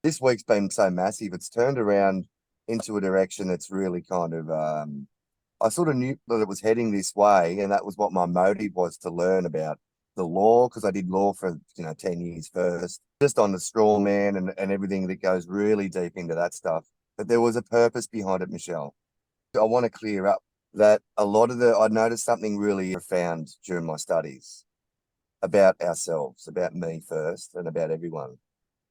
This week's been so massive. It's turned around into a direction that's really kind of, I sort of knew that it was heading this way, and that was what my motive was, to learn about the law, because I did law for 10 years first, just on the straw man and everything that goes really deep into that stuff. But there was a purpose behind it, Michelle. I want to clear up that a lot of I noticed something really profound during my studies about ourselves, about me first, and about everyone,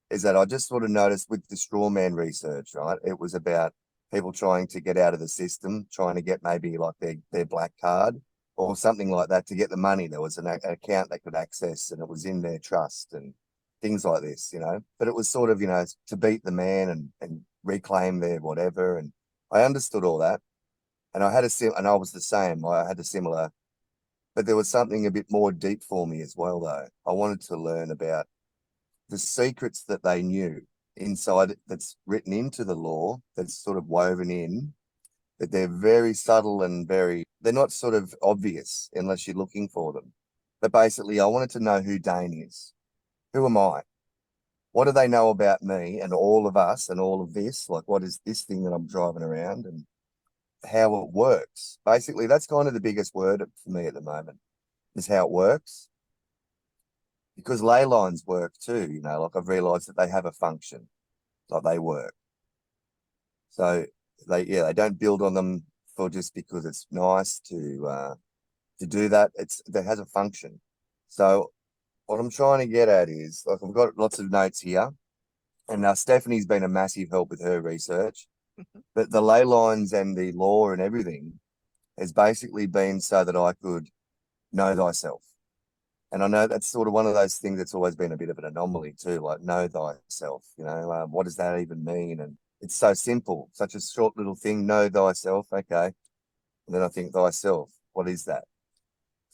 is that I just sort of noticed with the straw man research, right? It was about people trying to get out of the system, trying to get maybe like their black card or something like that to get the money. There was an account they could access, and it was in their trust and things like this. But it was sort of, to beat the man and reclaim their whatever. And I understood all that. And and I was the same. I had a similar, but there was something a bit more deep for me as well, though. I wanted to learn about the secrets that they knew inside that's written into the law, that's sort of woven in, that they're very subtle and they're not sort of obvious unless you're looking for them. But basically, I wanted to know who Dane is. Who am I? What do they know about me and all of us and all of this? Like, what is this thing that I'm driving around, and how it works? Basically, that's kind of the biggest word for me at the moment, is how it works, because ley lines work too. Like, I've realized that they have a function, like they work. So they don't build on them for just because it's nice to do that. That has a function. So what I'm trying to get at is, like, I've got lots of notes here, and Stephanie's been a massive help with her research. But the ley lines and the law and everything has basically been so that I could know thyself. And I know that's sort of one of those things that's always been a bit of an anomaly too, like know thyself. What does that even mean? And it's so simple, such a short little thing. Know thyself, okay. And then I think thyself, what is that?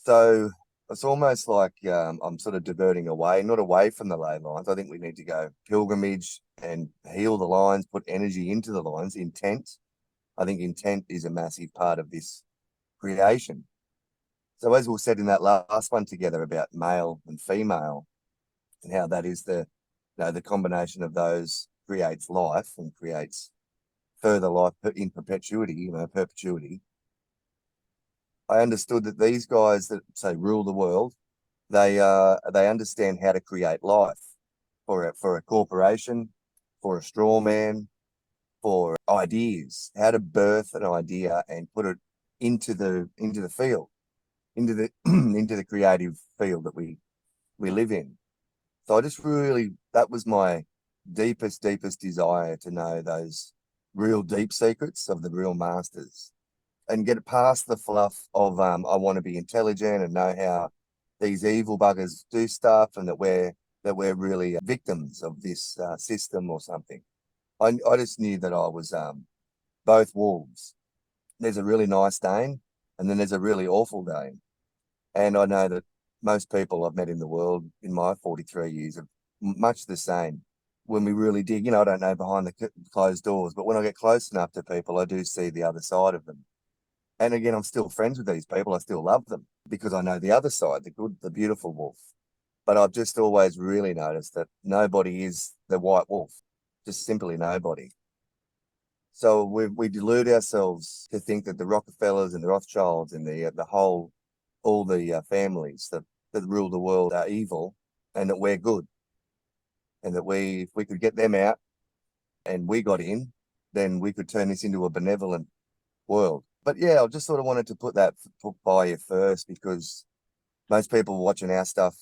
So it's almost like I'm sort of diverting away, not away from the ley lines. I think we need to go pilgrimage and heal the lines, put energy into the lines, intent. I think intent is a massive part of this creation. So as we said in that last one together about male and female, and how that is the combination of those creates life and creates further life in perpetuity, perpetuity. I understood that these guys that say rule the world, they understand how to create life for a corporation, for a straw man, for ideas, how to birth an idea and put it into the field, into the into the creative field that we live in. So I just really, that was my deepest desire, to know those real deep secrets of the real masters and get past the fluff of I want to be intelligent and know how these evil buggers do stuff, and that we're really victims of this system or something. I just knew that I was both wolves. There's a really nice Dane, and then there's a really awful Dane. And I know that most people I've met in the world in my 43 years are much the same. When we really dig, I don't know behind the closed doors, but when I get close enough to people, I do see the other side of them. And again, I'm still friends with these people. I still love them because I know the other side, the good, the beautiful wolf. But I've just always really noticed that nobody is the white wolf, just simply nobody. So we delude ourselves to think that the Rockefellers and the Rothschilds and the whole, all the families that rule the world are evil, and that we're good, and that if we could get them out and we got in, then we could turn this into a benevolent world. But yeah, I just sort of wanted to put by you first, because most people watching our stuff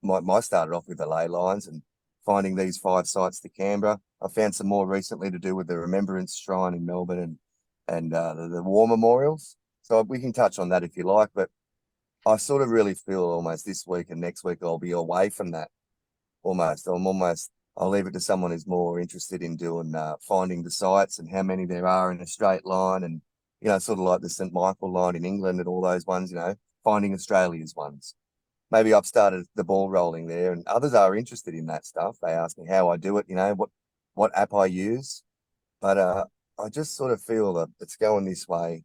might started off with the ley lines and finding these 5 sites to Canberra. I found some more recently to do with the Remembrance Shrine in Melbourne and the war memorials. So we can touch on that if you like, but I sort of really feel almost this week and next week I'll be away from that almost. I'll leave it to someone who's more interested in doing finding the sites and how many there are in a straight line, and sort of like the St Michael line in England and all those ones. Finding Australia's ones. Maybe I've started the ball rolling there, and others are interested in that stuff. They ask me how I do it, what app I use, but I just sort of feel that it's going this way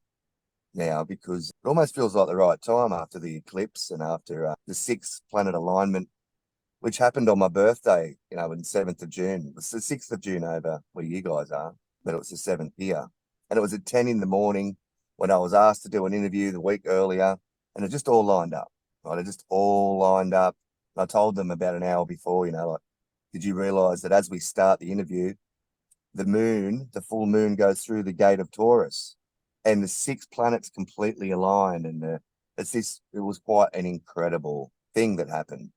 now, because it almost feels like the right time after the eclipse and after the 6th planet alignment which happened on my birthday, in 7th of June. It was the 6th of June over where you guys are, but it was the 7th here. And it was at 10 in the morning when I was asked to do an interview the week earlier, and it just all lined up, right? It just all lined up. And I told them about an hour before, like, did you realize that as we start the interview, the full moon goes through the gate of Taurus and the six planets completely aligned. And it was quite an incredible thing that happened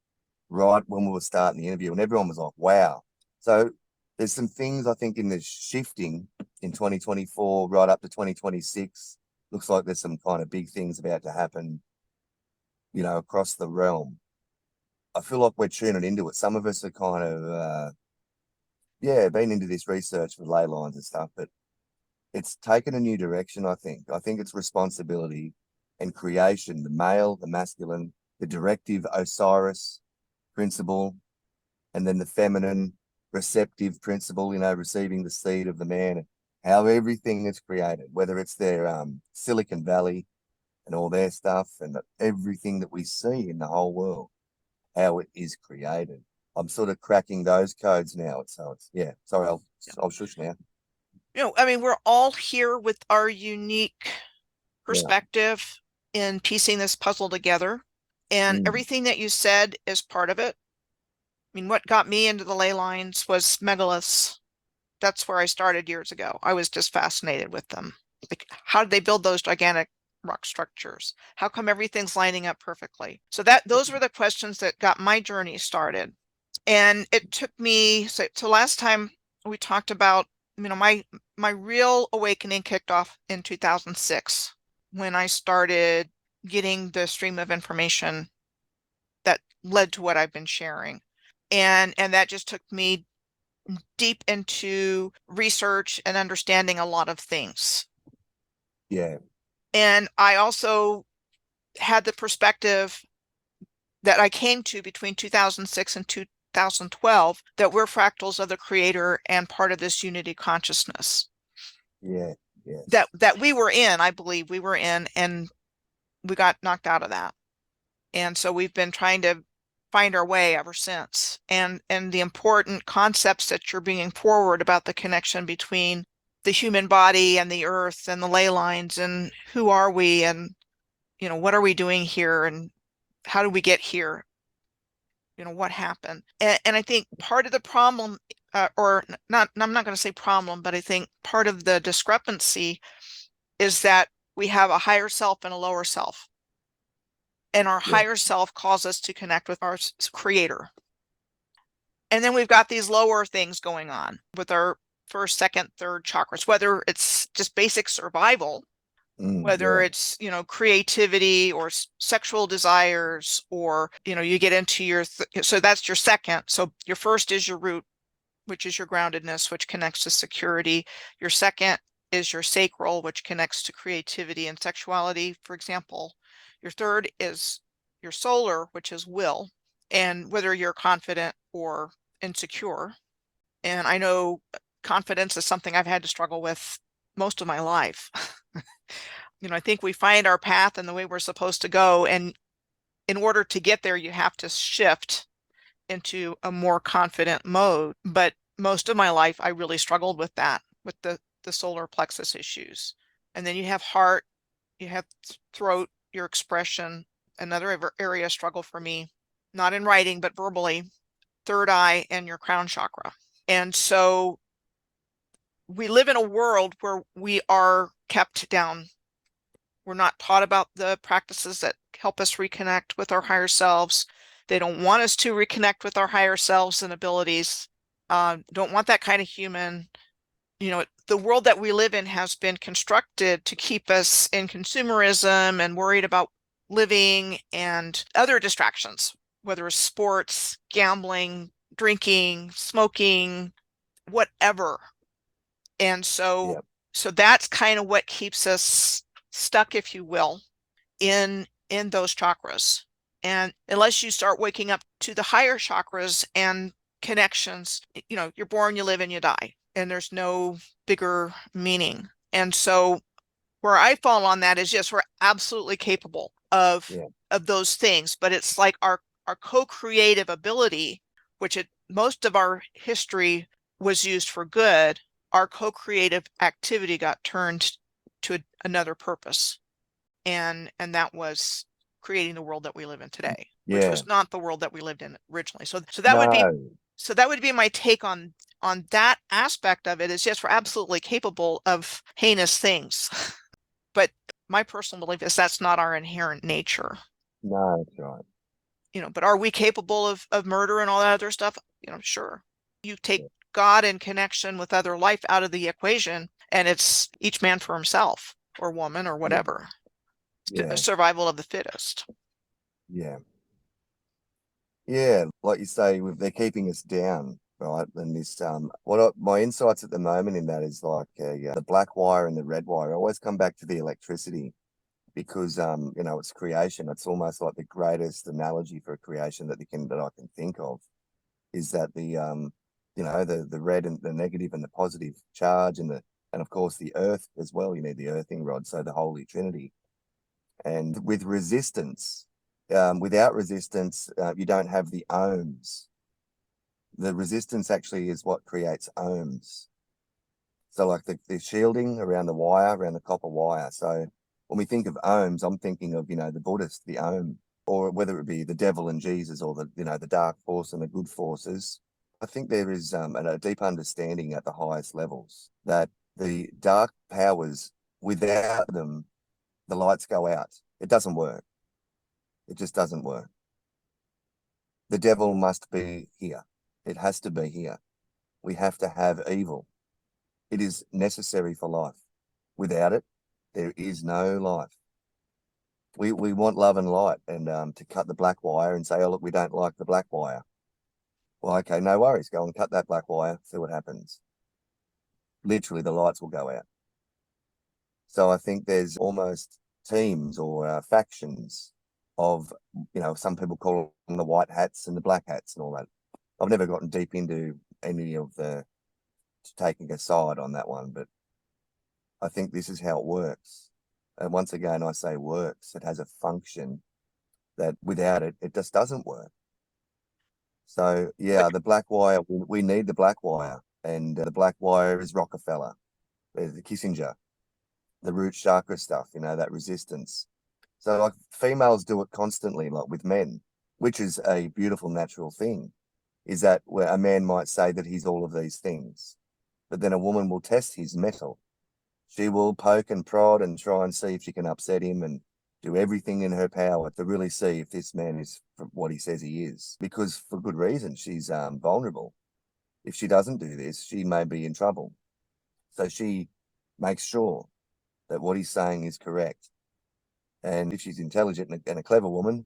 right when we were starting the interview, and everyone was like, wow. So there's some things I think in the shifting in 2024 right up to 2026. Looks like there's some kind of big things about to happen, across the realm. I feel like we're tuning into it. Some of us are kind of, been into this research with ley lines and stuff, but it's taken a new direction, I think. I think it's responsibility and creation, the male, the masculine, the directive Osiris principle, and then the feminine receptive principle, receiving the seed of the man, how everything is created, whether it's their Silicon Valley and all their stuff and everything that we see in the whole world, how it is created. I'm sort of cracking those codes now. Yeah. Sorry, I'll shush now. I mean, we're all here with our unique Yeah. perspective in piecing this puzzle together. And Mm. everything that you said is part of it. I mean, what got me into the ley lines was megaliths. That's where I started years ago. I was just fascinated with them. Like, how did they build those gigantic rock structures? How come everything's lining up perfectly? So those were the questions that got my journey started. And it took me, so last time we talked about, my real awakening kicked off in 2006 when I started getting the stream of information that led to what I've been sharing. And that just took me deep into research and understanding a lot of things. Yeah. And I also had the perspective that I came to between 2006 and 2012 that we're fractals of the creator and part of this unity consciousness Yeah. Yes. that we were in, I believe we were in, and we got knocked out of that. And so we've been trying to find our way ever since. And the important concepts that you're bringing forward about the connection between the human body and the earth and the ley lines and who are we and what are we doing here and how do we get here? What happened? And I think part of the problem, or not, I'm not going to say problem, but I think part of the discrepancy is that we have a higher self and a lower self. And our Yeah. higher self calls us to connect with our creator. And then we've got these lower things going on with our first, second, third chakras, whether it's just basic survival, whether Yeah. it's, creativity or sexual desires, or, you get into so that's your second. So your first is your root, which is your groundedness, which connects to security. Your second is your sacral, which connects to creativity and sexuality, for example. Your third is your solar, which is will, and whether you're confident or insecure. And I know confidence is something I've had to struggle with most of my life. I think we find our path and the way we're supposed to go. And in order to get there, you have to shift into a more confident mode. But most of my life, I really struggled with that, with the solar plexus issues. And then you have heart, you have throat, your expression, another area struggle for me, not in writing, but verbally, third eye and your crown chakra. And so we live in a world where we are kept down. We're not taught about the practices that help us reconnect with our higher selves. They don't want us to reconnect with our higher selves and abilities. Don't want that kind of human. The world that we live in has been constructed to keep us in consumerism and worried about living and other distractions, whether it's sports, gambling, drinking, smoking, whatever. And so, Yeah. so that's kind of what keeps us stuck, if you will, in those chakras. And unless you start waking up to the higher chakras and connections, you're born, you live, and you die, and there's no bigger meaning. And so where I fall on that is, yes, we're absolutely capable of Yeah. those things, but it's like our our co-creative ability, which most of our history was used for good, our co-creative activity got turned to another purpose. And that was creating the world that we live in today, which Yeah. was not the world that we lived in originally. So No. that would be my take on that aspect of it. Is yes, we're absolutely capable of heinous things. But my personal belief is that's not our inherent nature. No, that's right. But are we capable of murder and all that other stuff? Sure. You take God in connection with other life out of the equation, and it's each man for himself or woman or Yeah. whatever. Yeah. Survival of the fittest. Yeah. Yeah. Like you say, they're keeping us down, right? And this, my insights at the moment in that is like the black wire and the red wire. I always come back to the electricity because, it's creation. It's almost like the greatest analogy for creation that I can think of is that the red and the negative and the positive charge and of course the earth as well. You need the earthing rod, so the Holy Trinity. And with resistance, without resistance, you don't have the ohms. The resistance actually is what creates ohms. So like the shielding around the wire, around the copper wire. So when we think of ohms, I'm thinking of, the Buddhist, the ohm, or whether it be the devil and Jesus or the dark force and the good forces. I think there is a deep understanding at the highest levels that the dark powers, without them, the lights go out. It doesn't work. It just doesn't work. The devil must be here. It has to be here. We have to have evil. It is necessary for life. Without it, there is no life. We want love and light, and to cut the black wire and say, oh, look, we don't like the black wire. Well, okay, no worries. Go and cut that black wire, see what happens. Literally, the lights will go out. So I think there's almost teams or factions of, some people call them the white hats and the black hats and all that. I've never gotten deep into any of the taking a side on that one, but I think this is how it works. And once again, I say works. It has a function that without it, it just doesn't work. So yeah, the black wire, we need the black wire, and the black wire is Rockefeller, the Kissinger, the root chakra stuff, that resistance. So like females do it constantly, like with men, which is a beautiful natural thing, is that where a man might say that he's all of these things, but then a woman will test his mettle. She will poke and prod and try and see if she can upset him and do everything in her power to really see if this man is what he says he is, because for good reason, she's vulnerable. If she doesn't do this, she may be in trouble. So she makes sure that what he's saying is correct. And if she's intelligent and a clever woman,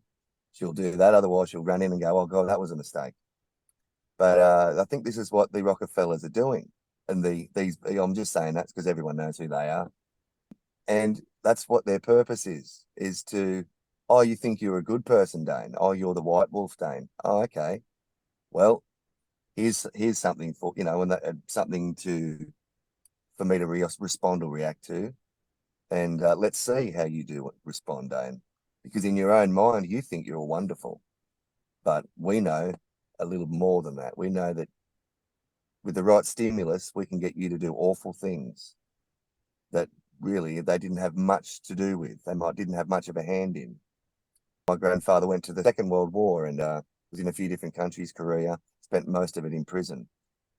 she'll do that. Otherwise, she'll run in and go, oh, God, that was a mistake. But I think this is what the Rockefellers are doing. And I'm just saying that because everyone knows who they are. And that's what their purpose is to, oh, you think you're a good person, Dane. Oh, you're the white wolf, Dane. Oh, okay. Well, here's something for, and something for me to respond or react to. And let's see how you do respond, Dane. Because in your own mind, you think you're wonderful. But we know a little more than that. We know that with the right stimulus, we can get you to do awful things that really they didn't have much to do with. Didn't have much of a hand in. My grandfather went to the Second World War and was in a few different countries, Korea, spent most of it in prison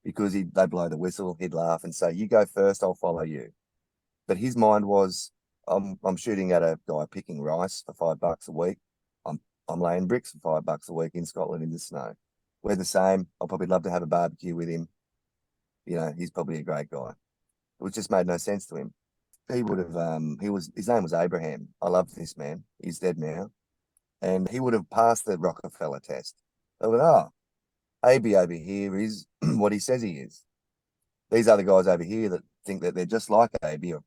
because they'd blow the whistle, he'd laugh and say, you go first, I'll follow you. But his mind was, I'm shooting at a guy picking rice for $5 a week. I'm laying bricks for $5 a week in Scotland in the snow. We're the same. I'll probably love to have a barbecue with him. He's probably a great guy. It just made no sense to him. He would have, his name was Abraham. I love this man. He's dead now. And he would have passed the Rockefeller test. They went, oh, AB over here is what he says he is. These other guys over here that think that they're just like AB are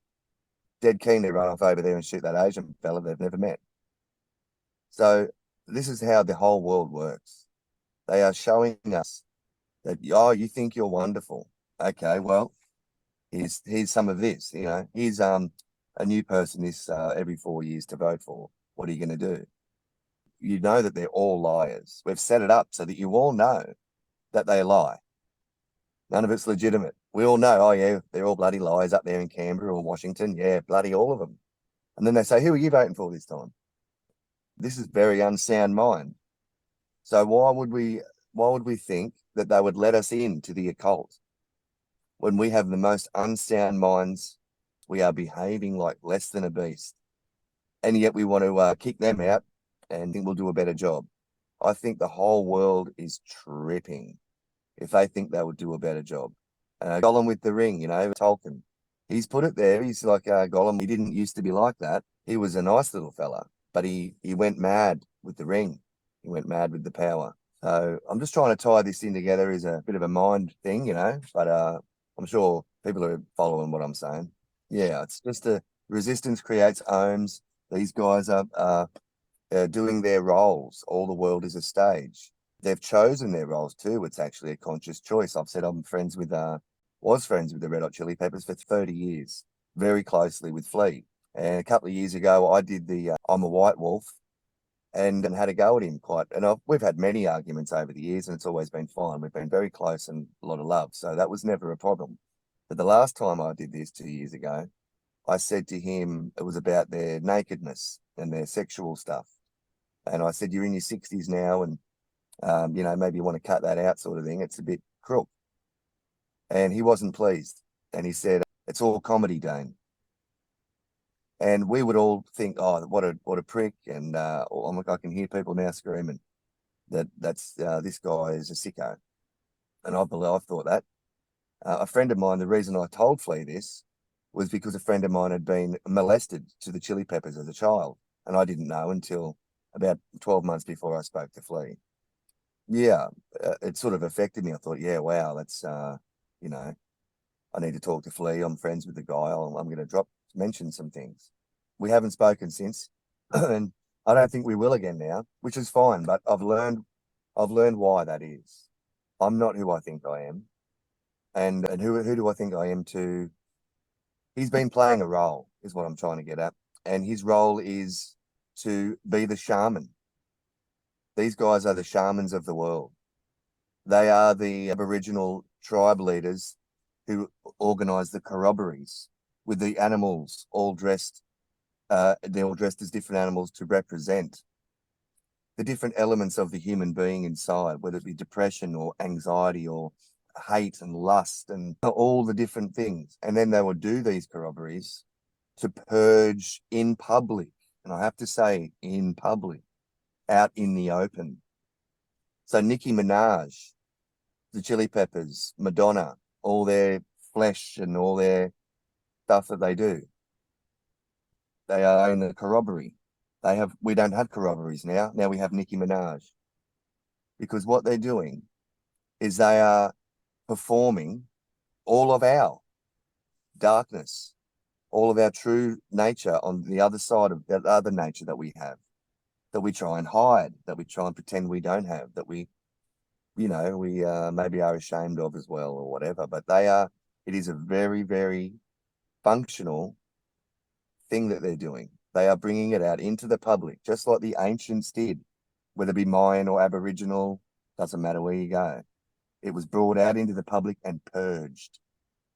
dead keen to run off over there and shoot that Asian fella they've never met. So this is how the whole world works. They are showing us that, oh, you think you're wonderful. Okay, well, here's some of this. Here's a new person this every 4 years to vote for. What are you going to do? you know that they're all liars. We've set it up so that you all know that they lie. None of it's legitimate. We all know, oh yeah, they're all bloody liars up there in Canberra or Washington. Yeah, bloody all of them. And then they say, who are you voting for this time? This is very unsound mind. So why would we think that they would let us into the occult when we have the most unsound minds? We are behaving like less than a beast, and yet we want to kick them out and think we'll do a better job. I think the whole world is tripping if they think they would do a better job. Gollum with the ring, Tolkien, he's put it there. He's like Gollum. He didn't used to be like that. He was a nice little fella, but he went mad with the ring. He went mad with the power. So I'm just trying to tie this in together as a bit of a mind thing, but I'm sure people are following what I'm saying. Yeah, it's just a resistance creates ohms. These guys are doing their roles. All the world is a stage. They've chosen their roles too. It's actually a conscious choice. I've said I'm friends with, was friends with the Red Hot Chili Peppers for 30 years, very closely with Flea. And a couple of years ago, I did the I'm a White Wolf and had a go at him quite. And we've had many arguments over the years and it's always been fine. We've been very close and a lot of love. So that was never a problem. But the last time I did this 2 years ago, I said to him, it was about their nakedness and their sexual stuff. And I said, you're in your 60s now and, maybe you want to cut that out sort of thing. It's a bit crook. And he wasn't pleased. And he said, it's all comedy, Dane. And we would all think, oh, what a prick. And I can hear people now screaming that's this guy is a sicko. And I've thought that. A friend of mine, the reason I told Flea this was because a friend of mine had been molested to the Chili Peppers as a child. And I didn't know until about 12 months before I spoke to Flea. Yeah, it sort of affected me. I thought, yeah, wow, that's, I need to talk to Flea. I'm friends with the guy. I'm going to mention some things. We haven't spoken since, and I don't think we will again now, which is fine. But I've learned why that is. I'm not who I think I am, and who do I think I am to? He's been playing a role, is what I'm trying to get at, and his role is to be the shaman. These guys are the shamans of the world. They are the Aboriginal tribe leaders who organize the corroborees with the animals all dressed. They're all dressed as different animals to represent the different elements of the human being inside, whether it be depression or anxiety or hate and lust and all the different things. And then they would do these corroborees to purge in public. And I have to say, in public, out in the open. So Nicki Minaj, the Chili Peppers, Madonna, all their flesh and all their stuff that they do. They are in the corroboree. We don't have corroborees now. Now we have Nicki Minaj. Because what they're doing is they are performing all of our darkness, all of our true nature on the other side of that other nature that we have, that we try and hide, that we try and pretend we don't have, that we maybe are ashamed of as well or whatever. But it is a very, very functional thing that they're doing. They are bringing it out into the public, just like the ancients did, whether it be Mayan or Aboriginal, doesn't matter where you go. It was brought out into the public and purged.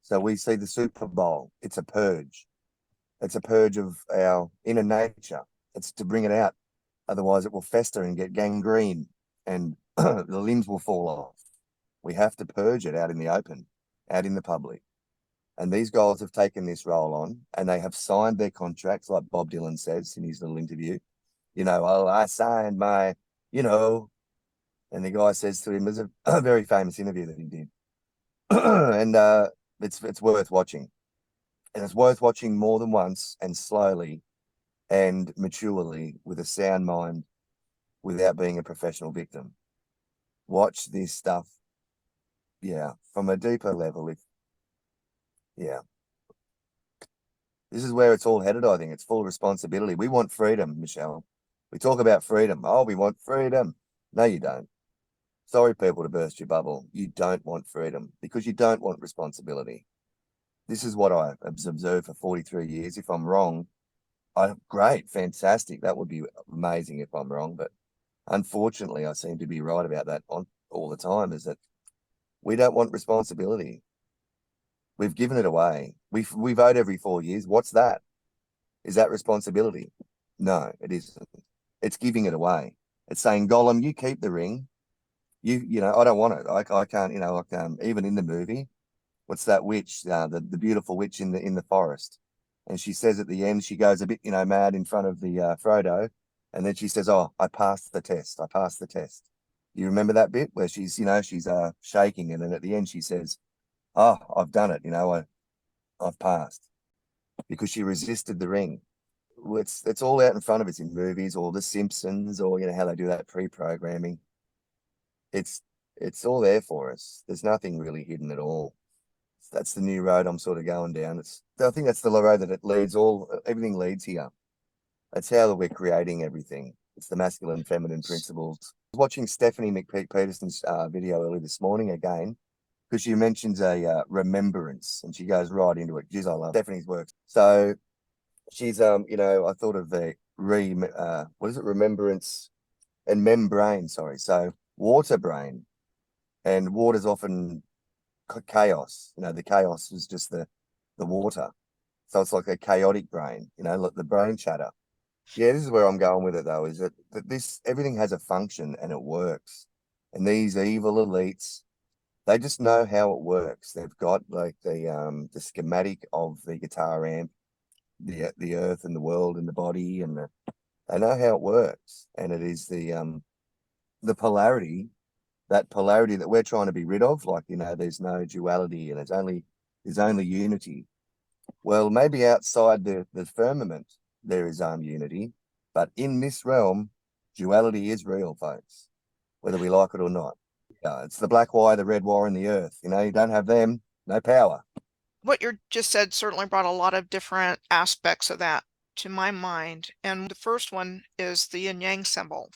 So we see the Super Bowl, it's a purge. It's a purge of our inner nature. It's to bring it out. Otherwise, it will fester and get gangrene and the limbs will fall off. We have to purge it out in the open, out in the public. And these guys have taken this role on and they have signed their contracts, like Bob Dylan says in his little interview. I signed my, and the guy says to him, it was a very famous interview that he did. And it's worth watching. And it's worth watching more than once and slowly and maturely with a sound mind without being a professional victim. Watch this stuff, from a deeper level. This is where it's all headed, I think. It's full responsibility. We want freedom, Michelle. We talk about freedom. Oh, we want freedom. No, you don't. Sorry, people, to burst your bubble. You don't want freedom because you don't want responsibility. This is what I have observed for 43 years. If I'm wrong, great, fantastic. That would be amazing if I'm wrong, but unfortunately, I seem to be right about that on all the time, is that we don't want responsibility. We've given it away. We vote every 4 years. What's that? Is that responsibility? No, it isn't. It's giving it away. It's saying, Gollum, you keep the ring. I don't want it. I can't, even in the movie, what's that witch, the beautiful witch in the forest. And she says at the end, she goes a bit, mad in front of the Frodo. And then she says, oh, I passed the test. I passed the test. You remember that bit where she's shaking. And then at the end, she says, oh, I've done it. I've passed because she resisted the ring. It's all out in front of us in movies or The Simpsons or, how they do that pre-programming. It's it's all there for us. There's nothing really hidden at all. That's the new road I'm sort of going down. I think that's the road that it leads everything leads here. That's how we're creating everything. It's the masculine, feminine principles. I was watching Stephanie McPeak Petersen's video early this morning again, because she mentions a remembrance and she goes right into it. Geez, I love Stephanie's work. So she's, I thought of the what is it? Remembrance and membrane, sorry. So water brain, and water's often chaos. The chaos is just the water. So it's like a chaotic brain, like the brain chatter. Yeah, this is where I'm going with it though, is that this everything has a function and it works. And these evil elites, they just know how it works. They've got like the schematic of the guitar amp, the earth and the world and the body, and they know how it works. And it is the polarity, that polarity that we're trying to be rid of. Like, there's no duality and there's only unity. Well, maybe outside the firmament there is unity, but in this realm, duality is real, folks, whether we like it or not. It's the black wire, the red wire, and the earth. You don't have them, no power. What you just said certainly brought a lot of different aspects of that to my mind. And the first one is the yin yang symbol,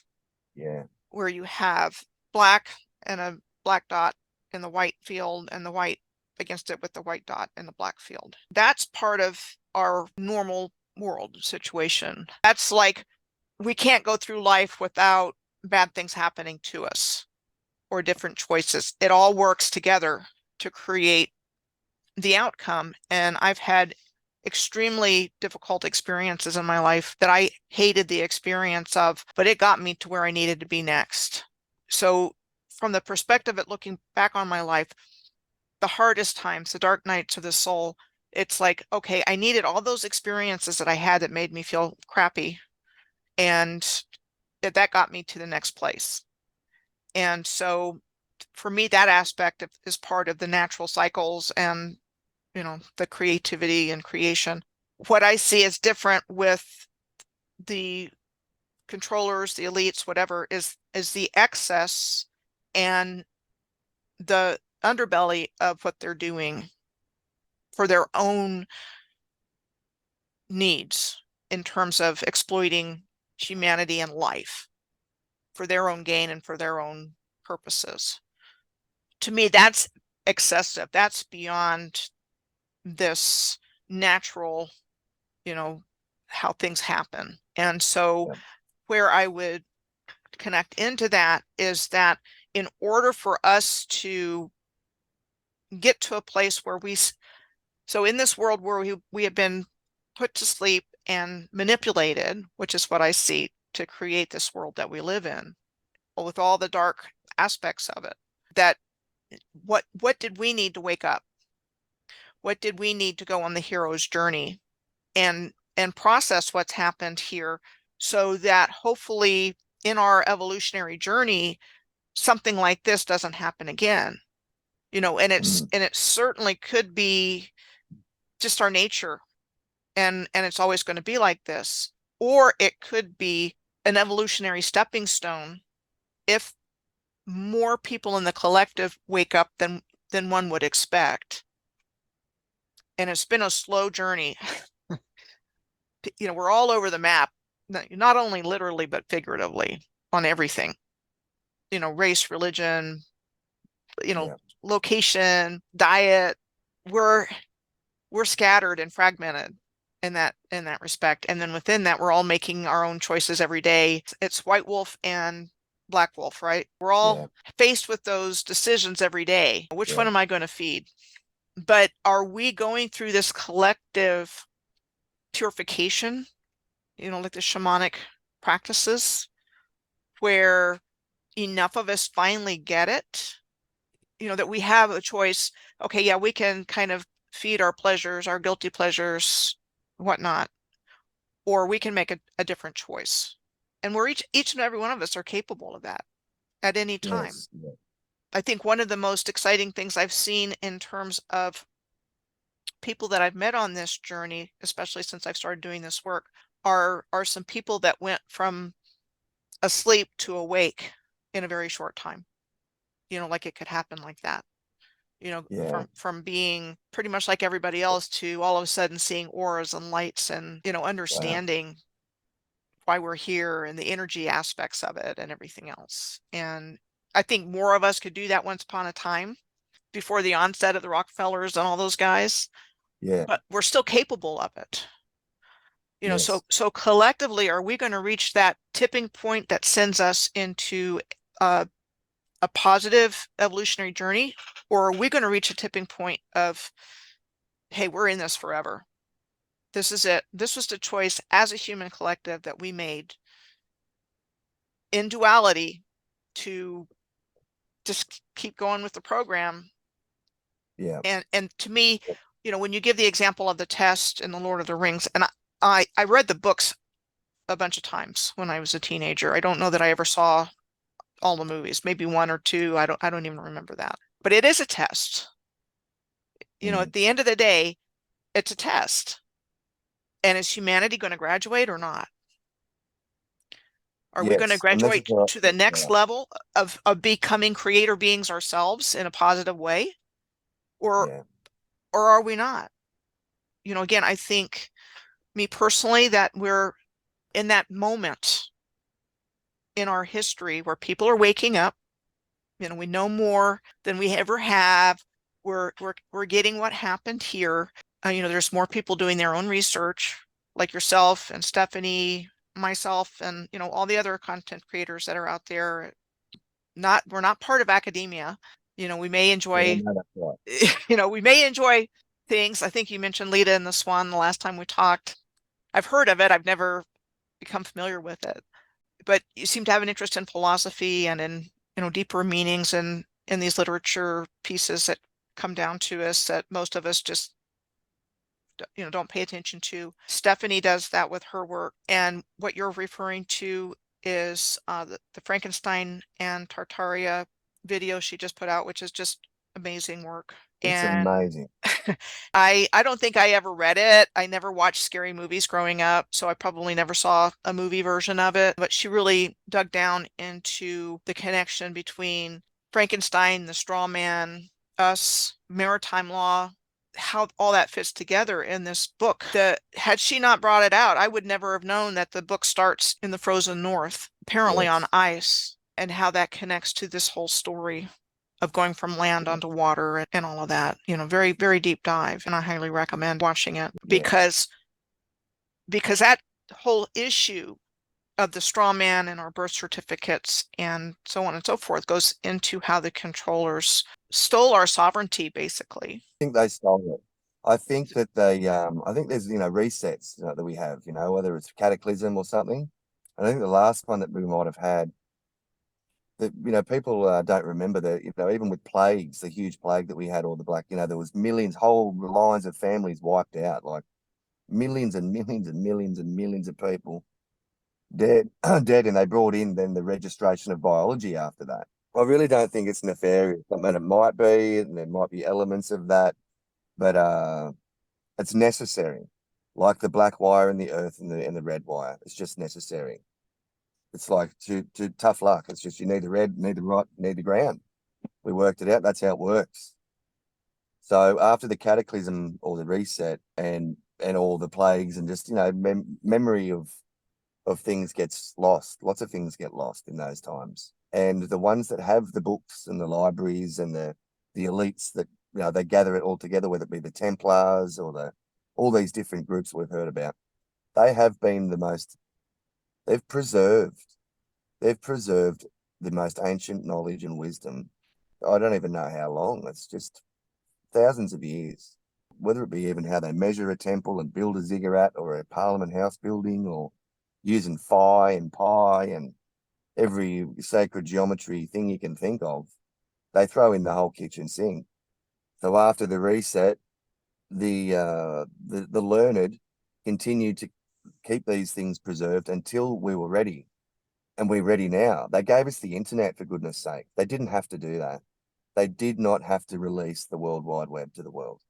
Yeah, where you have black and a black dot in the white field and the white against it with the white dot in the black field. That's part of our normal world situation. That's like we can't go through life without bad things happening to us or different choices. It all works together to create the outcome. And I've had extremely difficult experiences in my life that I hated the experience of, but it got me to where I needed to be next. So from the perspective of looking back on my life, the hardest times, the dark nights of the soul, it's like, okay, I needed all those experiences that I had that made me feel crappy. And that got me to the next place. And so for me, that aspect is part of the natural cycles and, the creativity and creation. What I see is different with the controllers, the elites, whatever, is the excess and the underbelly of what they're doing for their own needs in terms of exploiting humanity and life for their own gain and for their own purposes. To me, that's excessive. That's beyond this natural, how things happen. And so yeah. where I would connect into that is that in order for us to get to a place where so in this world where we have been put to sleep and manipulated, which is what I see to create this world that we live in, with all the dark aspects of it, that what did we need to wake up? What did we need to go on the hero's journey and process what's happened here so that hopefully in our evolutionary journey, something like this doesn't happen again, and it certainly could be just our nature and it's always going to be like this, or it could be an evolutionary stepping stone if more people in the collective wake up than one would expect. And it's been a slow journey. We're all over the map, not only literally but figuratively on everything. Race, religion, Yeah. location, diet. We're scattered and fragmented in that respect. And then within that, we're all making our own choices every day. It's white wolf and Black Wolf, right? We're all Yeah. faced with those decisions every day. Which Yeah. one am I going to feed? But are we going through this collective purification, like the shamanic practices, where enough of us finally get it, that we have a choice. Okay, yeah, we can kind of feed our pleasures, our guilty pleasures, whatnot, or we can make a different choice. And we're each and every one of us are capable of that at any time. Yes. Yeah. I think one of the most exciting things I've seen in terms of people that I've met on this journey, especially since I've started doing this work, are some people that went from asleep to awake in a very short time. Like it could happen like that. Yeah. From being pretty much like everybody else to all of a sudden seeing auras and lights and, Wow. understanding why we're here and the energy aspects of it and everything else. And I think more of us could do that once upon a time before the onset of the Rockefellers and all those guys, Yeah. but we're still capable of it. So Yes. so collectively, are we going to reach that tipping point that sends us into a positive evolutionary journey, or are we going to reach a tipping point of, hey, we're in this forever? This is it. This was the choice as a human collective that we made in duality to just keep going with the program. Yeah. And to me, when you give the example of the test in the Lord of the Rings, and I read the books a bunch of times when I was a teenager. I don't know that I ever saw all the movies, maybe one or two. I don't even remember that. But it is a test. Mm. At the end of the day, it's a test. And is humanity going to graduate or not? Are we going to Yes. And this is graduate what, to the next yeah. level of becoming creator beings ourselves in a positive way? Or Yeah. or are we not? Again, I think me personally that we're in that moment in our history where people are waking up. We know more than we ever have. We're getting what happened here. There's more people doing their own research, like yourself and Stephanie, myself, and all the other content creators that are out there. We're not part of academia. We may Yeah. enjoy, No, that's right. we may enjoy things. I think you mentioned Lita and the Swan the last time we talked. I've heard of it. I've never become familiar with it, but you seem to have an interest in philosophy and in deeper meanings in these literature pieces that come down to us that most of us just don't pay attention to. Stephanie does that with her work, and what you're referring to is the Frankenstein and Tartaria video she just put out, which is just amazing work. It's And amazing. I don't think I ever read it. I never watched scary movies growing up, so I probably never saw a movie version of it. But she really dug down into the connection between Frankenstein, the straw man, us, maritime law, how all that fits together in this book. That had she not brought it out, I would never have known that the book starts in the frozen north, apparently on Yes. ice, and how that connects to this whole story of going from land Yeah. onto water and all of that. Very, very deep dive. And I highly recommend watching it Yeah. because that whole issue of the straw man and our birth certificates and so on and so forth goes into how the controllers stole our sovereignty, basically. I think they stole it. I think that I think there's, resets, that we have, whether it's cataclysm or something. I think the last one that we might have had that, people don't remember that, even with plagues, the huge plague that we had, or the black, there was millions, whole lines of families wiped out, like millions and millions and millions and millions of people dead, dead, and they brought in then the registration of biology after that. I really don't think it's nefarious. I mean, it might be, and there might be elements of that, but it's necessary. Like the black wire in the earth and the red wire, it's just necessary. It's like to tough luck. It's just you need the red, need the right, need the ground. We worked it out. That's how it works. So after the cataclysm or the reset and all the plagues and just memory of things gets lost. Lots of things get lost in those times. And the ones that have the books and the libraries and the elites that they gather it all together, whether it be the Templars or the all these different groups we've heard about, they have been the most. They've preserved. They've preserved the most ancient knowledge and wisdom. I don't even know how long. It's just thousands of years. Whether it be even how they measure a temple and build a ziggurat or a Parliament House building, or using phi and pi and every sacred geometry thing you can think of, they throw in the whole kitchen sink. So after the reset, the learned continued to keep these things preserved until we were ready. And we're ready now. They gave us the internet, for goodness sake. They didn't have to do that. They did not have to release the World Wide Web to the world.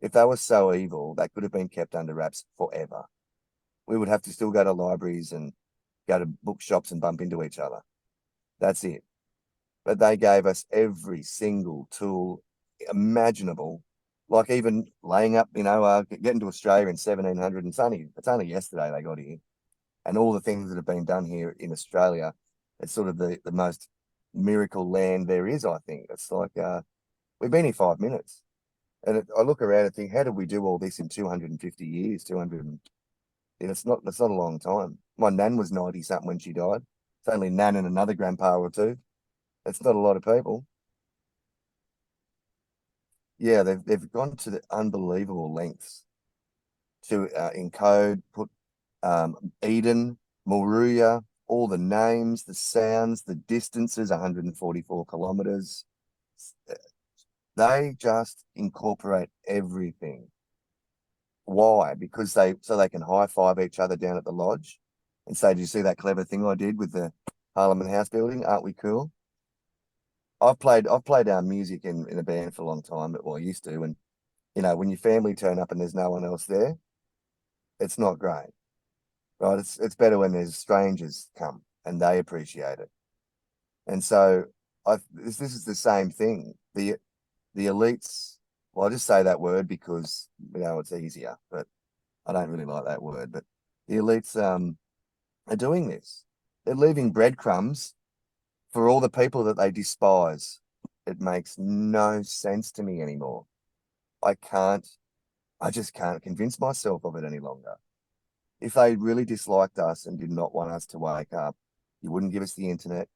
If they were so evil, they could have been kept under wraps forever. We would have to still go to libraries and go to bookshops and bump into each other. That's it. But they gave us every single tool imaginable, like even laying up, getting to Australia in 1700. And it's only yesterday they got here. And all the things that have been done here in Australia, it's sort of the most miracle land there is, I think. It's like we've been here 5 minutes. And I look around and think, how did we do all this in 250 years? 200, it's not a long time. My nan was 90 something when she died. It's only nan and another grandpa or two. It's not a lot of people. Yeah, they've gone to the unbelievable lengths to encode, put Eden, Moruya, all the names, the sounds, the distances, 144 kilometers. They just incorporate everything. Why? Because they can high five each other down at the lodge and say, "Do you see that clever thing I did with the Parliament House building? Aren't we cool?" I've played our music in a band for a long time, but well, I used to, and when your family turn up and there's no one else there, it's not great, right? It's better when there's strangers come and they appreciate it. And so this is the same thing. The elites, well, I'll just say that word because it's easier, but I don't really like that word. But the elites are doing this. They're leaving breadcrumbs for all the people that they despise. It makes no sense to me anymore. I just can't convince myself of it any longer. If they really disliked us and did not want us to wake up, you wouldn't give us the internet.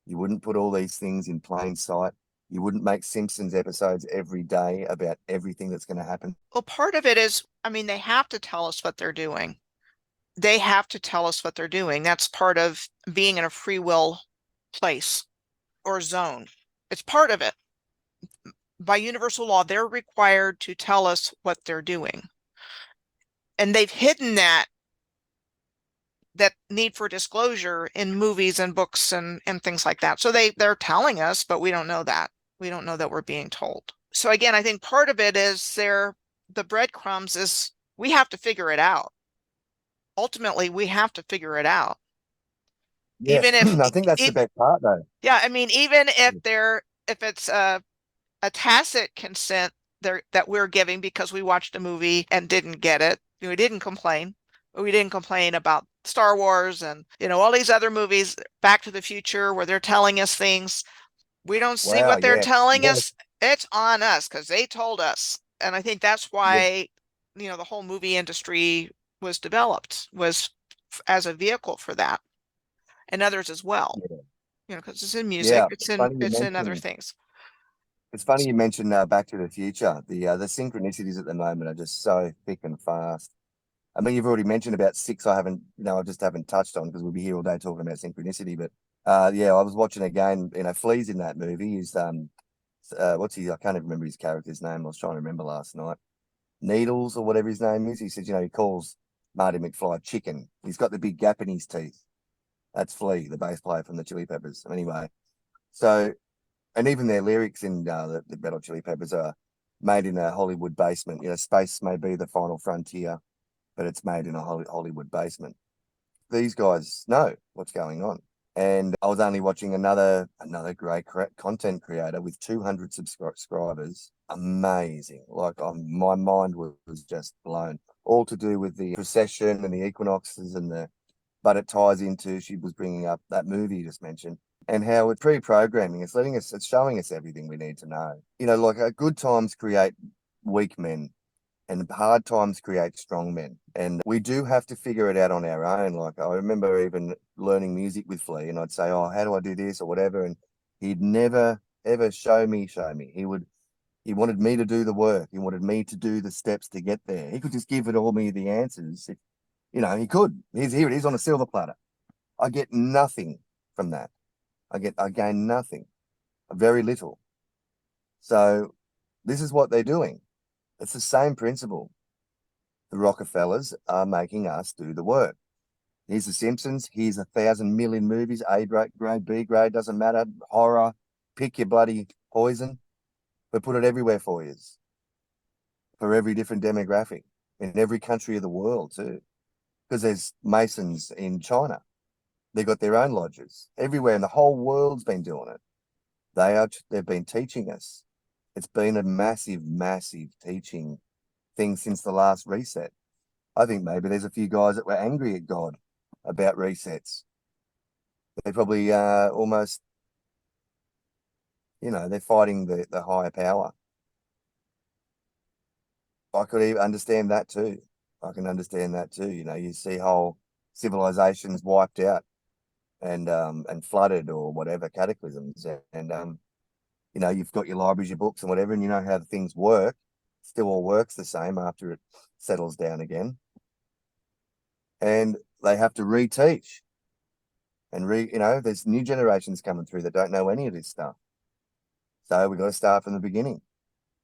You wouldn't put all these things in plain sight. You wouldn't make Simpsons episodes every day about everything that's going to happen. Well, part of it is, I mean, they have to tell us what they're doing. They have to tell us what they're doing. That's part of being in a free will place or zone. It's part of it. By universal law, they're required to tell us what they're doing. And they've hidden that need for disclosure in movies and books and things like that. So they're telling us, but we don't know that. We don't know that we're being told. So again, I think part of it is the breadcrumbs is we have to figure it out. Ultimately, we have to figure it out. Yeah, Even if I think that's the best part, though. yeah, I mean, even if it's a tacit consent there that we're giving because we watched a movie and didn't get it, we didn't complain. We didn't complain about Star Wars and all these other movies, Back to the Future, where they're telling us things. We don't see Wow, what they're yeah, telling yeah, us. It's on us because they told us. And I think that's yeah, why, the whole movie industry was developed, was as a vehicle for that, and others as well. yeah. Because it's in music, Yeah. it's in other things. It's funny you mentioned Back to the Future. The synchronicities at the moment are just so thick and fast. I mean, you've already mentioned about six. I just haven't touched on because we'll be here all day talking about synchronicity. But yeah, I was watching again. Flea's in that movie. He's what's he? I can't even remember his character's name. I was trying to remember last night. Needles or whatever his name is. He says, he calls Marty McFly chicken. He's got the big gap in his teeth. That's Flea, the bass player from the Chili Peppers. Anyway, so and even their lyrics in the Red Hot Chili Peppers are made in a Hollywood basement. Space may be the final frontier, but it's made in a Hollywood basement. These guys know what's going on. And I was only watching another great content creator with 200 subscribers. Amazing. Like my mind was just blown. All to do with the procession and the equinoxes but it ties into, she was bringing up that movie you just mentioned and how it's pre-programming. It's showing us everything we need to know. Like good times create weak men. And hard times create strong men. And we do have to figure it out on our own. Like I remember even learning music with Flea, and I'd say, "Oh, how do I do this or whatever?" And he'd never ever show me. He wanted me to do the work. He wanted me to do the steps to get there. He could just give it all me the answers. If, he could. Here it is on a silver platter. I get nothing from that. I gain nothing, very little. So this is what they're doing. It's the same principle. The Rockefellers are making us do the work. Here's The Simpsons. Here's 1,000,000,000 movies. A grade, B grade, doesn't matter. Horror. Pick your bloody poison. But put it everywhere for you, for every different demographic in every country of the world too. Because there's Masons in China. They've got their own lodges everywhere, and the whole world's been doing it. They've been teaching us. It's been a massive, massive teaching thing since the last reset. I think maybe there's a few guys that were angry at God about resets. They probably almost, they're fighting the higher power. I could even understand that too. I can understand that too. You see whole civilizations wiped out and flooded or whatever cataclysms, and you've got your libraries, your books, and whatever, and you know how the things work. Still all works the same after it settles down again, and they have to reteach and there's new generations coming through that don't know any of this stuff. So we've got to start from the beginning,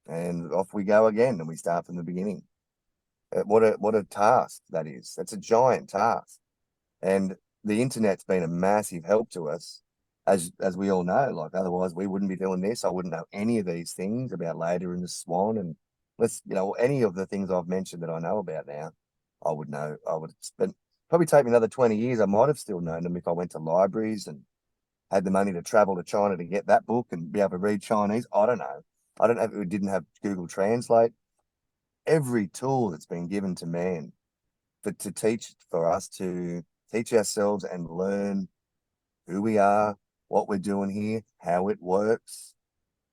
and off we go again, and we start from the beginning. What a task that is. That's a giant task. And the internet's been a massive help to us, as we all know. Like otherwise we wouldn't be doing this. I wouldn't know any of these things about Later in the Swan, and any of the things I've mentioned that I know about now, I would know. I would spend probably take me another 20 years. I might have still known them if I went to libraries and had the money to travel to China to get that book and be able to read Chinese. I don't know. I don't know if we didn't have Google Translate. Every tool that's been given to man for us to teach ourselves and learn who we are, what we're doing here, how it works,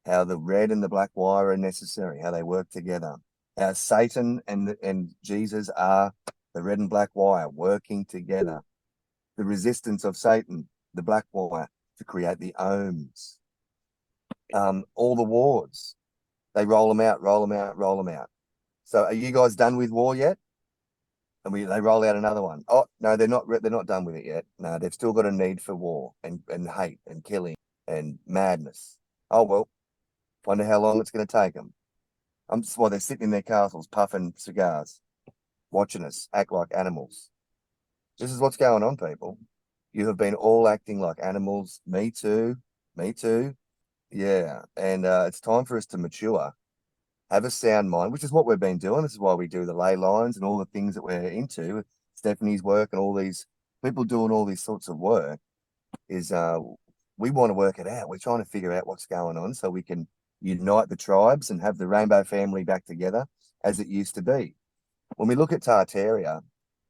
how the red and the black wire are necessary, how they work together, how Satan and Jesus are the red and black wire working together, the resistance of Satan, the black wire, to create the ohms. All the wars, they roll them out, roll them out, roll them out. So are you guys done with war yet? And they roll out another one. Oh no, they're not. They're not done with it yet. No, they've still got a need for war and hate and killing and madness. Oh well, wonder how long it's going to take them. That's why they're sitting in their castles puffing cigars, watching us act like animals. This is what's going on, people. You have been all acting like animals. Me too. Me too. Yeah, and it's time for us to mature, have a sound mind, which is what we've been doing. This is why we do the ley lines and all the things that we're into. Stephanie's work and all these people doing all these sorts of work is we want to work it out. We're trying to figure out what's going on so we can unite the tribes and have the rainbow family back together as it used to be. When we look at Tartaria,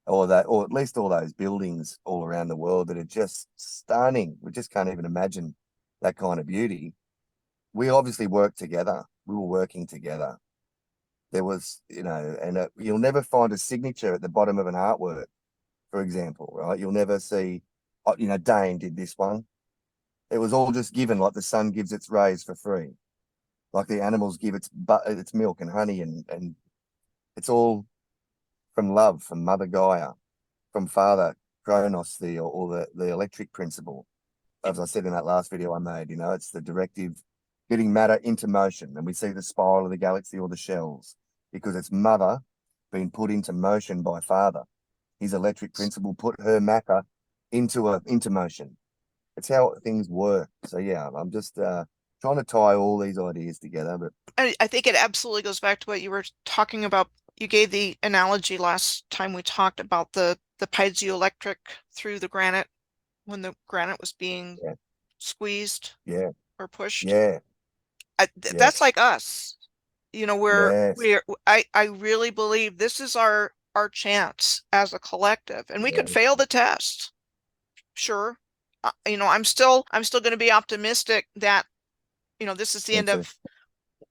or at least all those buildings all around the world that are just stunning, we just can't even imagine that kind of beauty. We obviously worked together. We were working together. There was, and you'll never find a signature at the bottom of an artwork, for example, right? You'll never see, Dane did this one. It was all just given, like the sun gives its rays for free, like the animals give its milk and honey, and it's all from love, from Mother Gaia, from Father Kronos, the electric principle. As I said in that last video I made, it's the directive getting matter into motion. And we see the spiral of the galaxy or the shells because it's mother being put into motion by father. His electric principle put her matter into motion. It's how things work. So yeah, I'm just trying to tie all these ideas together. But I think it absolutely goes back to what you were talking about. You gave the analogy last time we talked about the piezoelectric through the granite when the granite was being yeah, squeezed yeah, or pushed. yeah, That's yes, like us. yes, I really believe this is our chance as a collective, and we could yeah, fail the test. Sure. I'm still going to be optimistic that, this is the me too.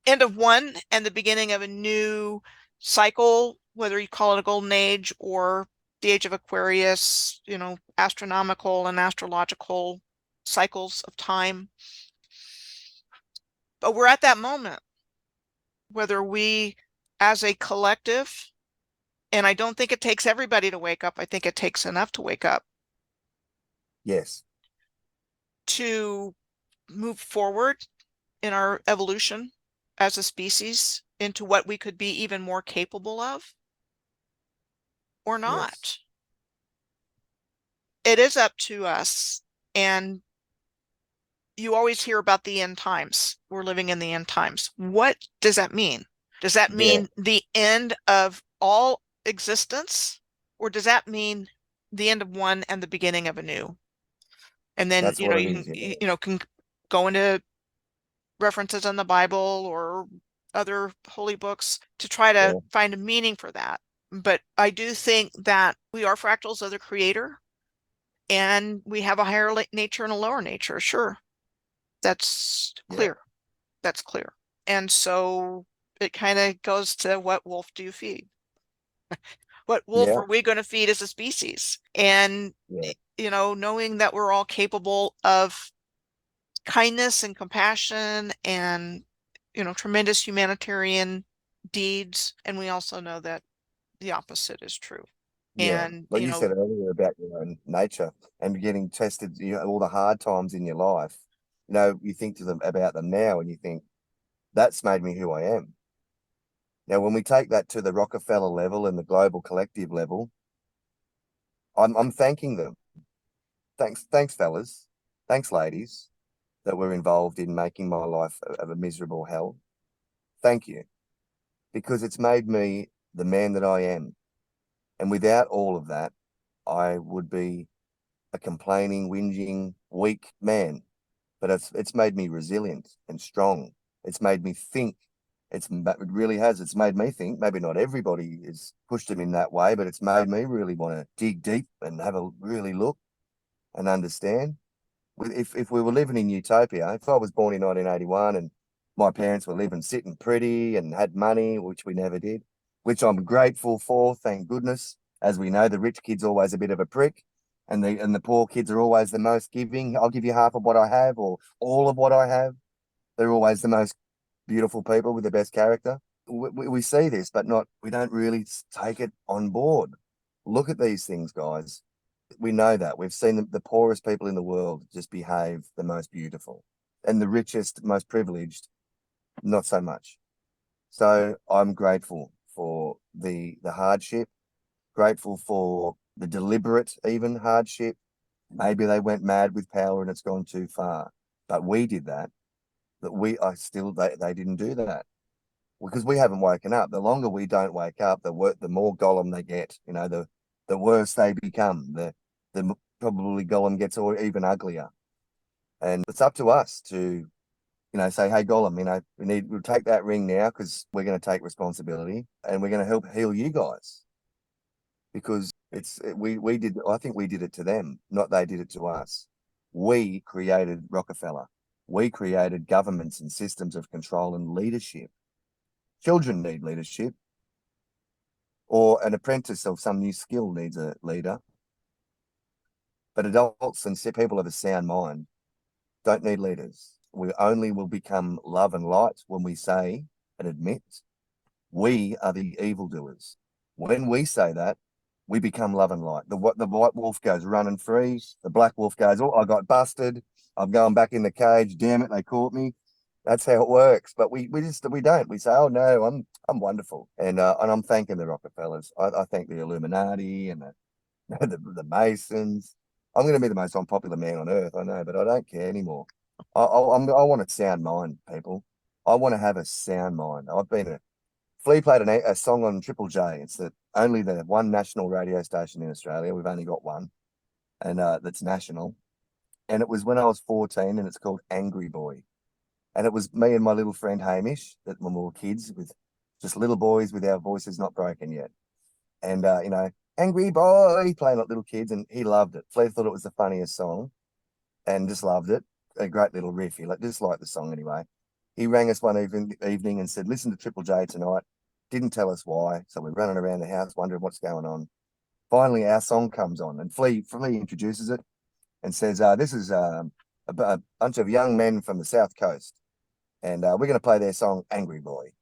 end of one and the beginning of a new cycle, whether you call it a golden age or the age of Aquarius, astronomical and astrological cycles of time. But we're at that moment, whether we as a collective, and I don't think it takes everybody to wake up. I think it takes enough to wake up Yes. to move forward in our evolution as a species into what we could be even more capable of or Yes. not. It is up to us. And you always hear about the end times. We're living in the end times. What does that mean? Does that Yeah. mean the end of all existence? Or does that mean the end of one and the beginning of a new? And then, That's what it you is. can, Yeah. can go into references in the Bible or other holy books to try to Yeah. find a meaning for that. But I do think that we are fractals of the creator and we have a higher nature and a lower nature. Sure. That's Yeah. clear. That's clear. And so it kind of goes to what wolf do you feed? What wolf Yeah. are we going to feed as a species? And, Yeah. knowing that we're all capable of kindness and compassion and, tremendous humanitarian deeds. And we also know that the opposite is true. Yeah. And, Like you said earlier about your own nature and getting tested, all the hard times in your life. You think to them about them now and you think, that's made me who I am. Now, when we take that to the Rockefeller level and the global collective level, I'm thanking them. Thanks, fellas. Thanks, ladies, that were involved in making my life of a miserable hell. Thank you, because it's made me the man that I am. And without all of that, I would be a complaining, whinging, weak man. But it's made me resilient and strong. It's made me think. It really has. It's made me think. Maybe not everybody has pushed them in that way, but it's made me really want to dig deep and have a really look and understand. If we were living in utopia, if I was born in 1981 and my parents were living sitting pretty and had money, which we never did, which I'm grateful for, thank goodness. As we know, the rich kid's always a bit of a prick, and the poor kids are always the most giving. I'll give you half of what I have or all of what I have. They're always the most beautiful people with the best character. We see this, but not we don't really take it on board. Look at these things, guys. We know that. We've seen the poorest people in the world just behave the most beautiful, and the richest, most privileged, not so much. So I'm grateful for the hardship, grateful for the deliberate, even hardship. Maybe they went mad with power and it's gone too far, but we did that. They didn't do that because we haven't woken up. The longer we don't wake up, the more Gollum they get. The worse they become. The probably Gollum gets even uglier. And it's up to us to, say, hey Gollum, we'll take that ring now because we're going to take responsibility and we're going to help heal you guys because we did. I think we did it to them, not they did it to us. We created Rockefeller. We created governments and systems of control and leadership. Children need leadership, or an apprentice of some new skill needs a leader. But adults and people of a sound mind don't need leaders. We only will become love and light when we say and admit we are the evildoers. When we say that, we become love and light. The white wolf goes running free. The black wolf goes, oh, I got busted. I'm going back in the cage. Damn it, they caught me. That's how it works. But we don't. We say, oh no, I'm wonderful. And I'm thanking the Rockefellers. I thank the Illuminati and the Masons. I'm going to be the most unpopular man on earth, I know, but I don't care anymore. I want a sound mind, people. I want to have a sound mind. Flea played a song on Triple J. It's only the one national radio station in Australia. We've only got one, and that's national. And it was when I was 14, and it's called Angry Boy. And it was me and my little friend Hamish, that when we were kids, with just little boys with our voices not broken yet. And Angry Boy playing like little kids, and he loved it. Flea thought it was the funniest song, and just loved it. A great little riff. Just liked the song anyway. He rang us one evening and said, "Listen to Triple J tonight. didn't tell us why. So we're running around the house wondering what's going on. Finally, our song comes on, and Flea introduces it and says, "This is a bunch of young men from the South Coast, and we're going to play their song Angry Boy."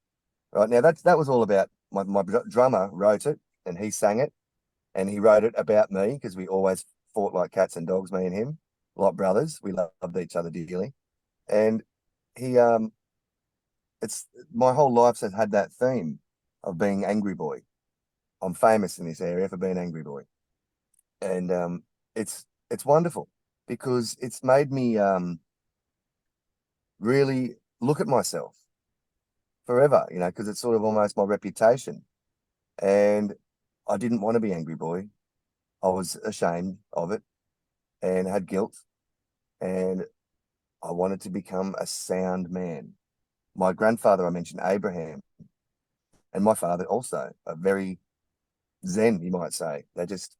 Right now, that was all about my drummer wrote it, and he sang it, and he wrote it about me because we always fought like cats and dogs, me and him, like brothers. We loved each other dearly, and he it's my whole life has had that theme of being Angry Boy. I'm famous in this area for being Angry Boy, and it's wonderful because it's made me really look at myself forever, because it's sort of almost my reputation. And I didn't want to be Angry Boy. I was ashamed of it and had guilt, and I wanted to become a sound man. My grandfather, I mentioned Abraham, and my father also, a very zen, you might say.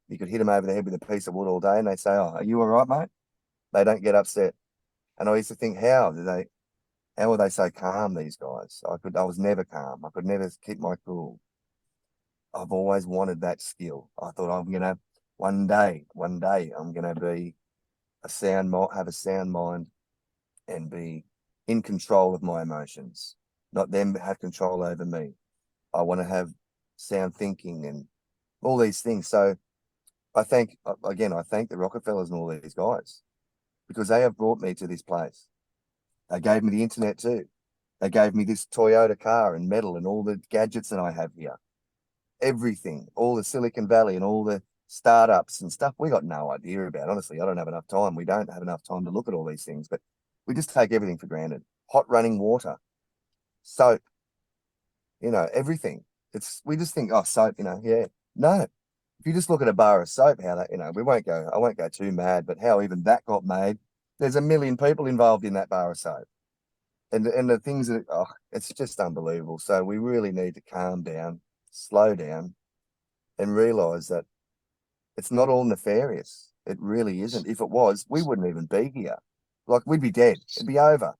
You could hit them over the head with a piece of wood all day and they say, "Oh, are you all right, mate?" They don't get upset. And I used to think, how are they so calm, these guys? I was never calm. I could never keep my cool. I've always wanted that skill. I thought one day I'm gonna be have a sound mind and be in control of my emotions, not them have control over me. I want to have sound thinking and all these things. So I thank the Rockefellers and all these guys because they have brought me to this place. They gave me the internet too. They gave me this Toyota car and metal and all the gadgets that I have here. Everything, all the Silicon Valley and all the startups and stuff we got no idea about. Honestly, I don't have enough time. We don't have enough time to look at all these things, but we just take everything for granted. Hot running water, soap, everything. We just think, oh, soap, yeah. No. If you just look at a bar of soap, how that, I won't go too mad, but how even that got made, there's a million people involved in that bar of soap. And the things that, it's just unbelievable. So we really need to calm down, slow down, and realize that it's not all nefarious. It really isn't. If it was, we wouldn't even be here. Like, we'd be dead. It'd be over.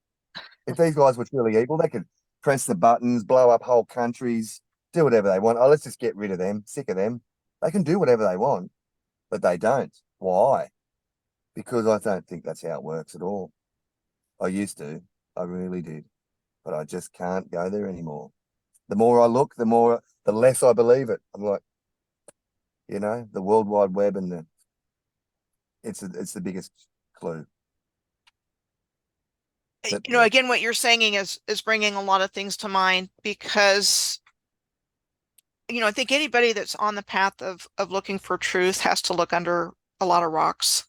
If these guys were truly evil, they could press the buttons, blow up whole countries, do whatever they want. Oh, let's just get rid of them, sick of them. They can do whatever they want, but they don't. Why? Because I don't think that's how it works at all. I used to. I really did. But I just can't go there anymore. The more I look, the less I believe it. I'm like, the World Wide Web and it's the biggest clue. But, Again, what you're saying is bringing a lot of things to mind because I think anybody that's on the path of looking for truth has to look under a lot of rocks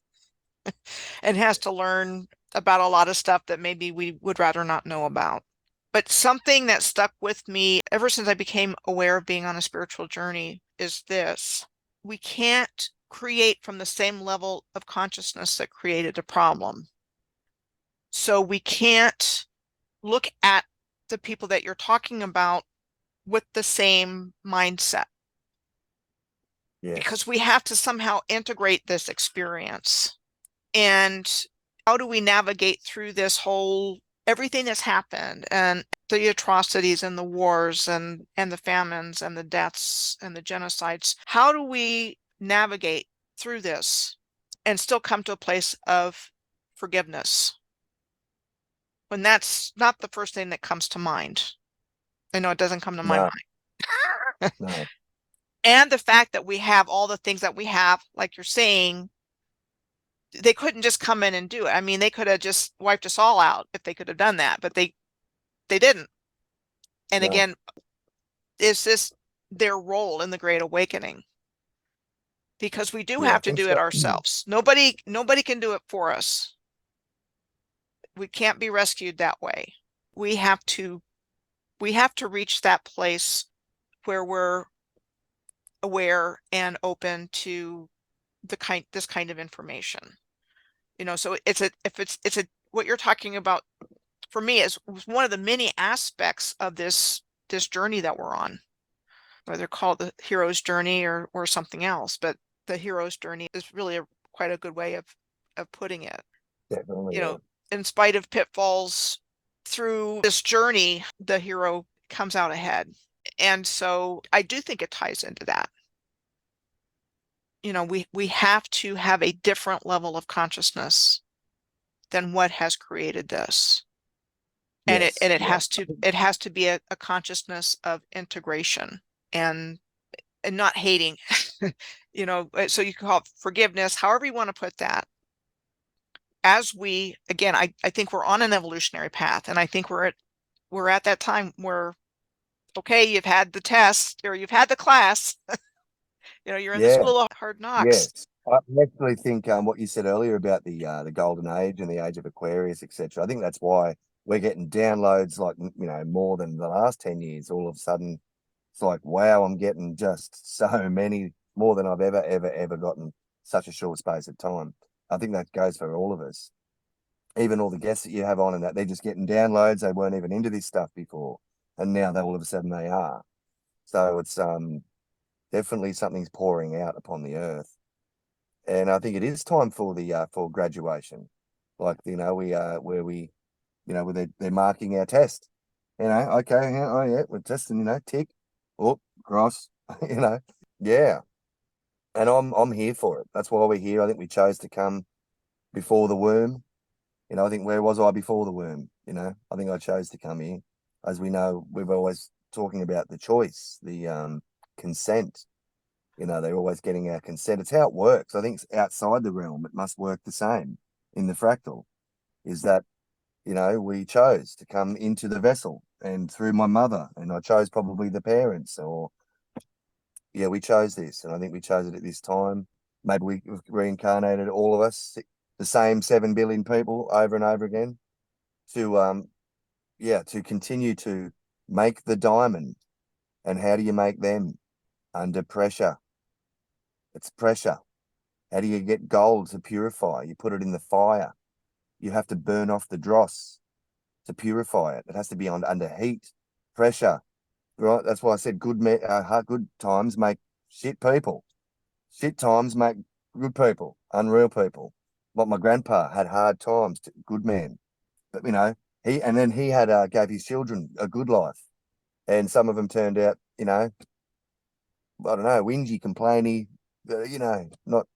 and has to learn about a lot of stuff that maybe we would rather not know about. But something that stuck with me ever since I became aware of being on a spiritual journey is this: we can't create from the same level of consciousness that created a problem. So we can't look at the people that you're talking about with the same mindset because yes, we have to somehow integrate this experience. And how do we navigate through this whole everything that's happened and the atrocities and the wars and the famines and the deaths and the genocides? How do we navigate through this and still come to a place of forgiveness when that's not the first thing that comes to mind? I know it doesn't come to my no, mind. no, And the fact that we have all the things that we have, like you're saying, they couldn't just come in and do it. I mean, they could have just wiped us all out if they could have done that, but they didn't. And no. again, is this their role in the Great Awakening? Because we do Yeah, I have to think do it so. ourselves. Nobody can do it for us. We can't be rescued that way. We have to reach that place where we're aware and open to this kind of information. So what you're talking about for me is one of the many aspects of this journey that we're on, whether called the hero's journey or something else, but the hero's journey is really quite a good way of putting it. Definitely, You yeah. know, in spite of pitfalls through this journey, the hero comes out ahead. And so I do think it ties into that. We have to have a different level of consciousness than what has created this. And it Yes, yeah. it has to be a consciousness of integration and not hating. So you can call it forgiveness, however you want to put that. As we, again, I think we're on an evolutionary path, and I think we're at that time where, okay, you've had the test or you've had the class, you're in the Yeah, school of hard knocks. yes. I actually think what you said earlier about the golden age and the age of Aquarius, etc. I think that's why we're getting downloads like more than the last 10 years. All of a sudden, it's like, wow, I'm getting just so many more than I've ever gotten such a short space of time. I think that goes for all of us. Even all the guests that you have on and that they're just getting downloads. They weren't even into this stuff before. And now they all of a sudden they are. So it's definitely something's pouring out upon the earth. And I think it is time for the for graduation. Like, where we, where they're marking our test. Okay, yeah, oh yeah, we're testing, tick, oh, cross, you know. Yeah. And I'm here for it. That's why we're here. I think we chose to come before the womb. I think where was I before the womb? I think I chose to come here. As we know, we've always talking about the choice, the consent. They're always getting our consent. It's how it works. I think it's outside the realm. It must work the same in the fractal. Is that, we chose to come into the vessel and through my mother, and I chose probably the parents, or yeah, we chose this, and I think we chose it at this time. Maybe we reincarnated all of us, the same 7 billion people over and over again to to continue to make the diamond. And how do you make them? Under pressure. It's pressure. How do you get gold to purify? You put it in the fire. You have to burn off the dross to purify it. It has to be under heat, pressure. Right? That's why I said good times make shit people. Shit times make good people, unreal people. Like my grandpa had hard times, good man. But he had gave his children a good life, and some of them turned out, I don't know, whingy, complainy, not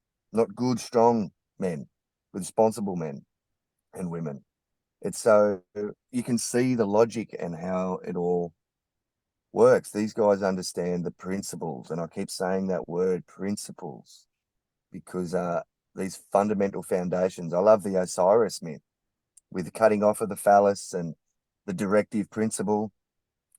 good, strong men, responsible men and women. It's so you can see the logic and how it all works. These guys understand the principles, and I keep saying that word principles because these fundamental foundations. I love the Osiris myth with the cutting off of the phallus and the directive principle,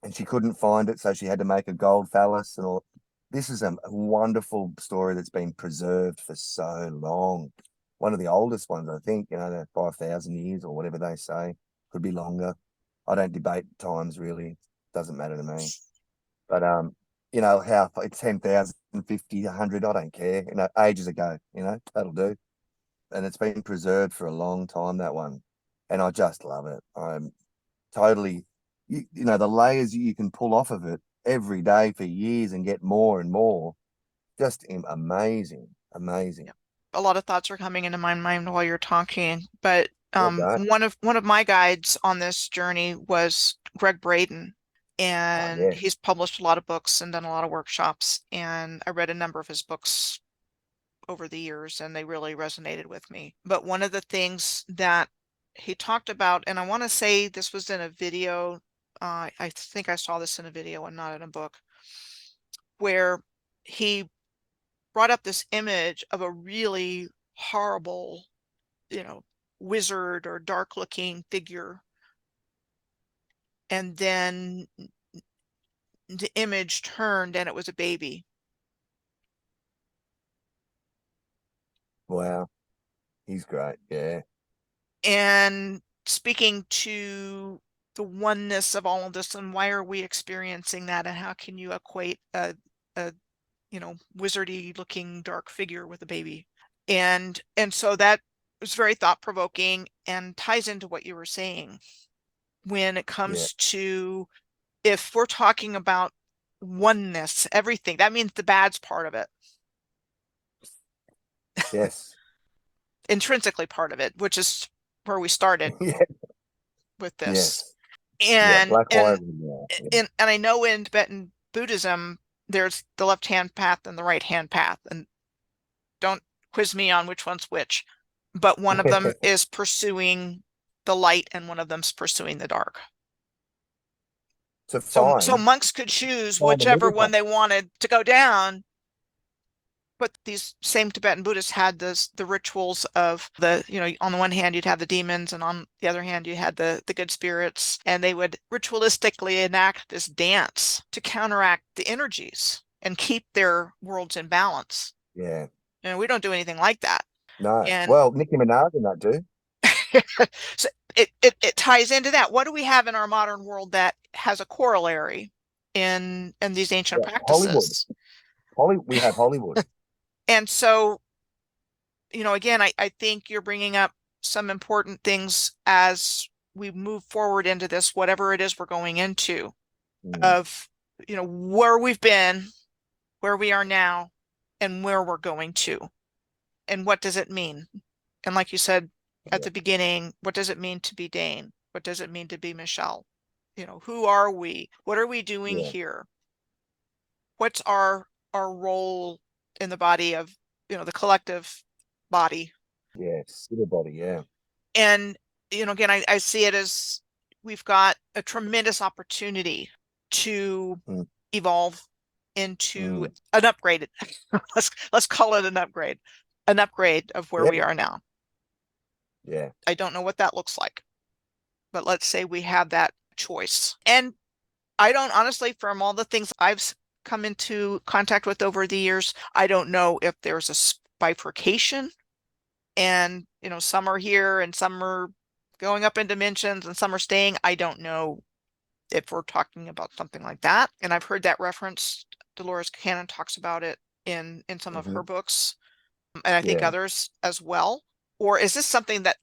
and she couldn't find it, so she had to make a gold phallus and all. This is a wonderful story that's been preserved for so long. One of the oldest ones, I think, they're 5,000 years or whatever they say. Could be longer. I don't debate times really. Doesn't matter to me. But how it's 10,000, 50, 100, I don't care. Ages ago, that'll do. And it's been preserved for a long time, that one. And I just love it. I'm totally, the layers you can pull off of it every day for years and get more and more. Just amazing, amazing. Yeah. A lot of thoughts are coming into my mind while you're talking, but Okay. one of my guides on this journey was Greg Braden, Oh, and yeah. he's published a lot of books and done a lot of workshops, and I read a number of his books over the years, and they really resonated with me. But one of the things that he talked about, and I want to say this was in a video, I think I saw this in a video and not in a book, where he brought up this image of a really horrible, you know, wizard or dark looking figure. And then the image turned and it was a baby. Wow. He's great. Yeah. And speaking to the oneness of all of this, and why are we experiencing that, and how can you equate a wizardy looking dark figure with a baby? And so that was very thought provoking and ties into what you were saying when it Yeah. comes to, if we're talking about oneness, everything, that means the bad's part of it, Yes. intrinsically part of it, which is where we started Yeah. with this. Yes. Yeah. And Black and wire. Yeah. and I know in Tibetan Buddhism, there's the left hand path and the right hand path, and don't quiz me on which one's which, but one of them is pursuing the light and one of them's pursuing the dark. To So find monks could choose find the whichever middle one path. they wanted to go down. But these same Tibetan Buddhists had the rituals of the, on the one hand you'd have the demons, and on the other hand you had the good spirits, and they would ritualistically enact this dance to counteract the energies and keep their worlds in balance. Yeah. And we don't do anything like that. No. And Well, Nicki Minaj and that do. so it ties into that. What do we have in our modern world that has a corollary in these ancient Yeah. Hollywood. practices? We have Hollywood. And so, again, I think you're bringing up some important things as we move forward into this, whatever it is we're going into, Mm, of, where we've been, where we are now, and where we're going to. And what does it mean? And like you said at yeah. the beginning, what does it mean to be Dane? What does it mean to be Michelle? Who are we? What are we doing Yeah. here? What's our role in the body of, the collective body? Yes. Little body. Yeah. And, again, I see it as we've got a tremendous opportunity to Mm, evolve into mm. an upgrade. Let's call it an upgrade of where Yep. we are now. Yeah. I don't know what that looks like, but let's say we have that choice. And I don't honestly, from all the things I've come into contact with over the years, I don't know if there's a bifurcation, and some are here and some are going up in dimensions and some are staying. I don't know if we're talking about something like that. And I've heard that reference. Dolores Cannon talks about it in some of Hmm. her books, and I think Yeah. others as well. Or is this something that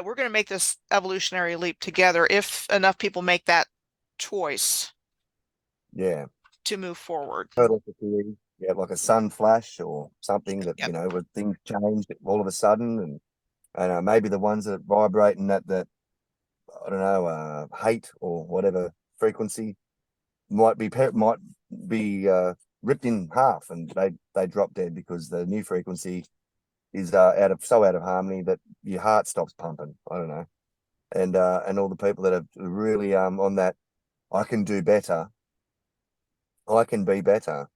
we're going to make this evolutionary leap together if enough people make that choice Yeah. to move forward? Heard like a theory. Yeah, like a sun flash or something that, Yep. where things changed all of a sudden, and maybe the ones that vibrate in that I don't know, hate or whatever frequency might be ripped in half, and they drop dead because the new frequency is out of harmony that your heart stops pumping. I don't know, and all the people that are really on that, I can do better, I can be better,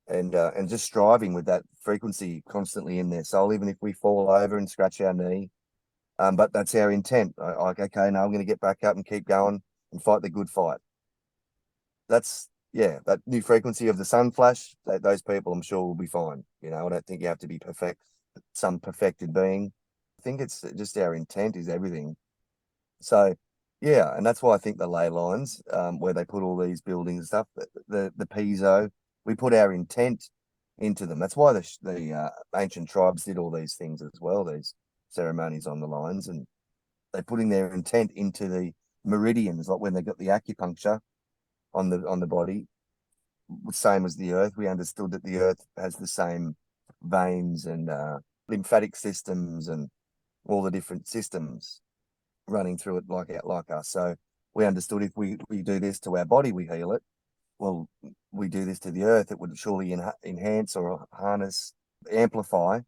and just striving with that frequency constantly in their soul, even if we fall over and scratch our knee. But that's our intent. Like, okay, now I'm going to get back up and keep going and fight the good fight. That's, yeah, that new frequency of the sun flash. Those people, I'm sure, will be fine. I don't think you have to be some perfected being. I think it's just our intent is everything. So, yeah, and that's why I think the ley lines, where they put all these buildings and stuff, the Piso, we put our intent into them. That's why the ancient tribes did all these things as well, these ceremonies on the lines, and they're putting their intent into the meridians, like when they got the acupuncture on the body, same as the earth. We understood that the earth has the same veins and lymphatic systems and all the different systems running through it like us. So we understood if we do this to our body, we heal it. Well, we do this to the earth, it would surely enhance or harness, amplify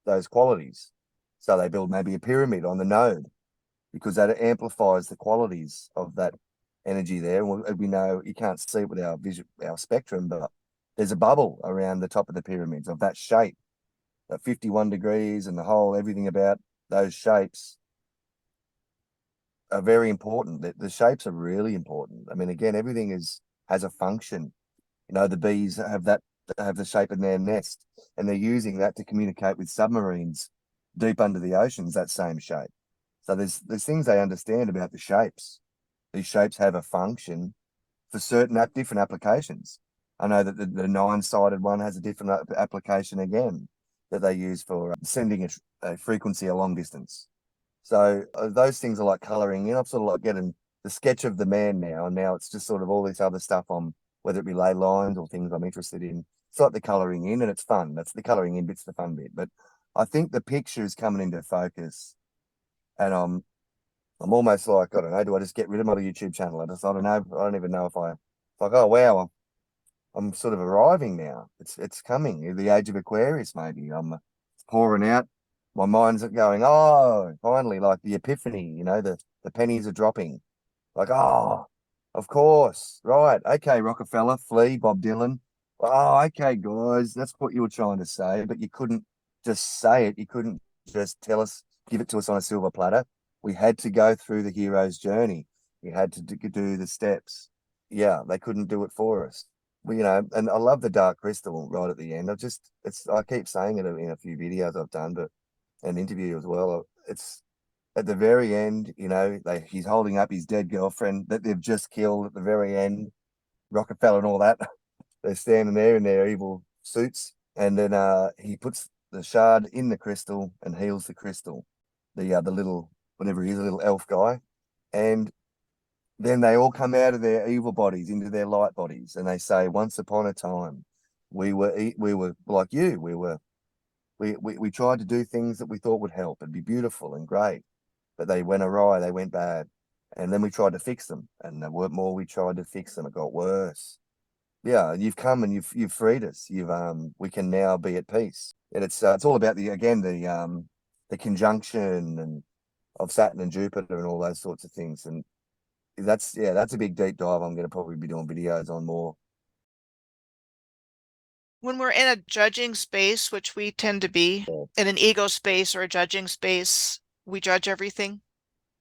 those qualities. So they build maybe a pyramid on the node because that amplifies the qualities of that energy there. We know you can't see it with our spectrum, but there's a bubble around the top of the pyramids of that shape, that 51 degrees and the whole everything about those shapes are very important. The shapes are really important. I mean, again, everything has a function. The bees have the shape in their nest, and they're using that to communicate with submarines deep under the oceans, that same shape. So there's things they understand about the shapes. These shapes have a function for certain different applications. I know that the nine-sided one has a different application again that they use for sending a frequency a long distance. So those things are like coloring in. I'm sort of like getting the sketch of the man now, and now it's just sort of all this other stuff on whether it be ley lines or things I'm interested in. It's like the coloring in, and it's fun. That's the coloring in bit's the fun bit. But I think the picture is coming into focus, and I'm almost like, I don't know, do I just get rid of my YouTube channel? I don't know. I don't even know if I, it's like, oh wow, I'm sort of arriving now. It's coming. The age of Aquarius, maybe. I'm pouring out. My mind's going, oh, finally, like the epiphany, the pennies are dropping. Like, oh, of course. Right. Okay, Rockefeller, Flea, Bob Dylan. Oh, okay, guys, that's what you were trying to say, but you couldn't just say it. You couldn't just tell us, give it to us on a silver platter. We had to go through the hero's journey. We had to do the steps. Yeah, they couldn't do it for us. And I love the Dark Crystal right at the end. I keep saying it in a few videos I've done, but an interview as well. It's at the very end, he's holding up his dead girlfriend that they've just killed at the very end, Rockefeller and all that. They're standing there in their evil suits, and then he puts the shard in the crystal and heals the crystal. The little whatever he is, a little elf guy, and then they all come out of their evil bodies into their light bodies, and they say, "Once upon a time, we were like you. We tried to do things that we thought would help and be beautiful and great, but they went awry, they went bad. And then we tried to fix them. And the more we tried to fix them, it got worse. Yeah, you've come and you've freed us. We can now be at peace. And it's all about the conjunction and of Saturn and Jupiter and all those sorts of things. And that's a big deep dive. I'm gonna probably be doing videos on more. When we're in a judging space, which we tend to be, Yeah. in an ego space or a judging space, we judge everything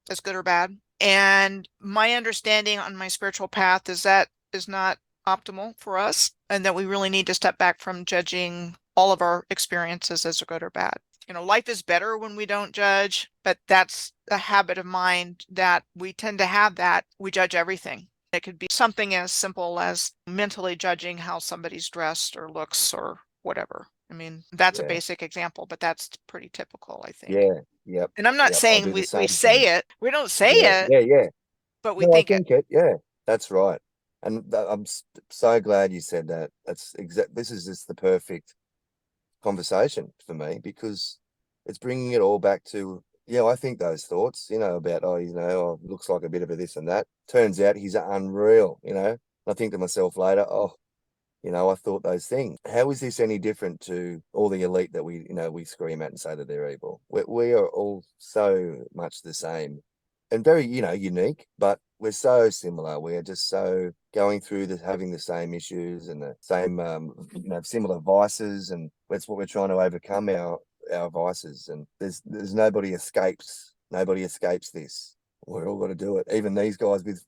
as good or bad. And my understanding on my spiritual path is that is not optimal for us, and that we really need to step back from judging all of our experiences as good or bad. Life is better when we don't judge, but that's a habit of mind that we tend to have, that we judge everything. It could be something as simple as mentally judging how somebody's dressed or looks or whatever. I mean, that's a Yeah. basic example, but that's pretty typical, I think. Yeah. Yep. And I'm not Yep. I saying do the we same thing. say it, we don't say Yeah. it, Yeah. Yeah. but we No, I think it. think it. Yeah, that's right. And I'm so glad you said that. This is just the perfect conversation for me because it's bringing it all back to, I think those thoughts, about, looks like a bit of a this and that. Turns out he's unreal, I think to myself later, oh, I thought those things. How is this any different to all the elite that we scream at and say that they're evil? We are all so much the same and very, unique, but we're so similar. We're just so going through having the same issues and the same, similar vices, and that's what we're trying to overcome our vices. And there's nobody escapes. Nobody escapes this. We're all got to do it. Even these guys with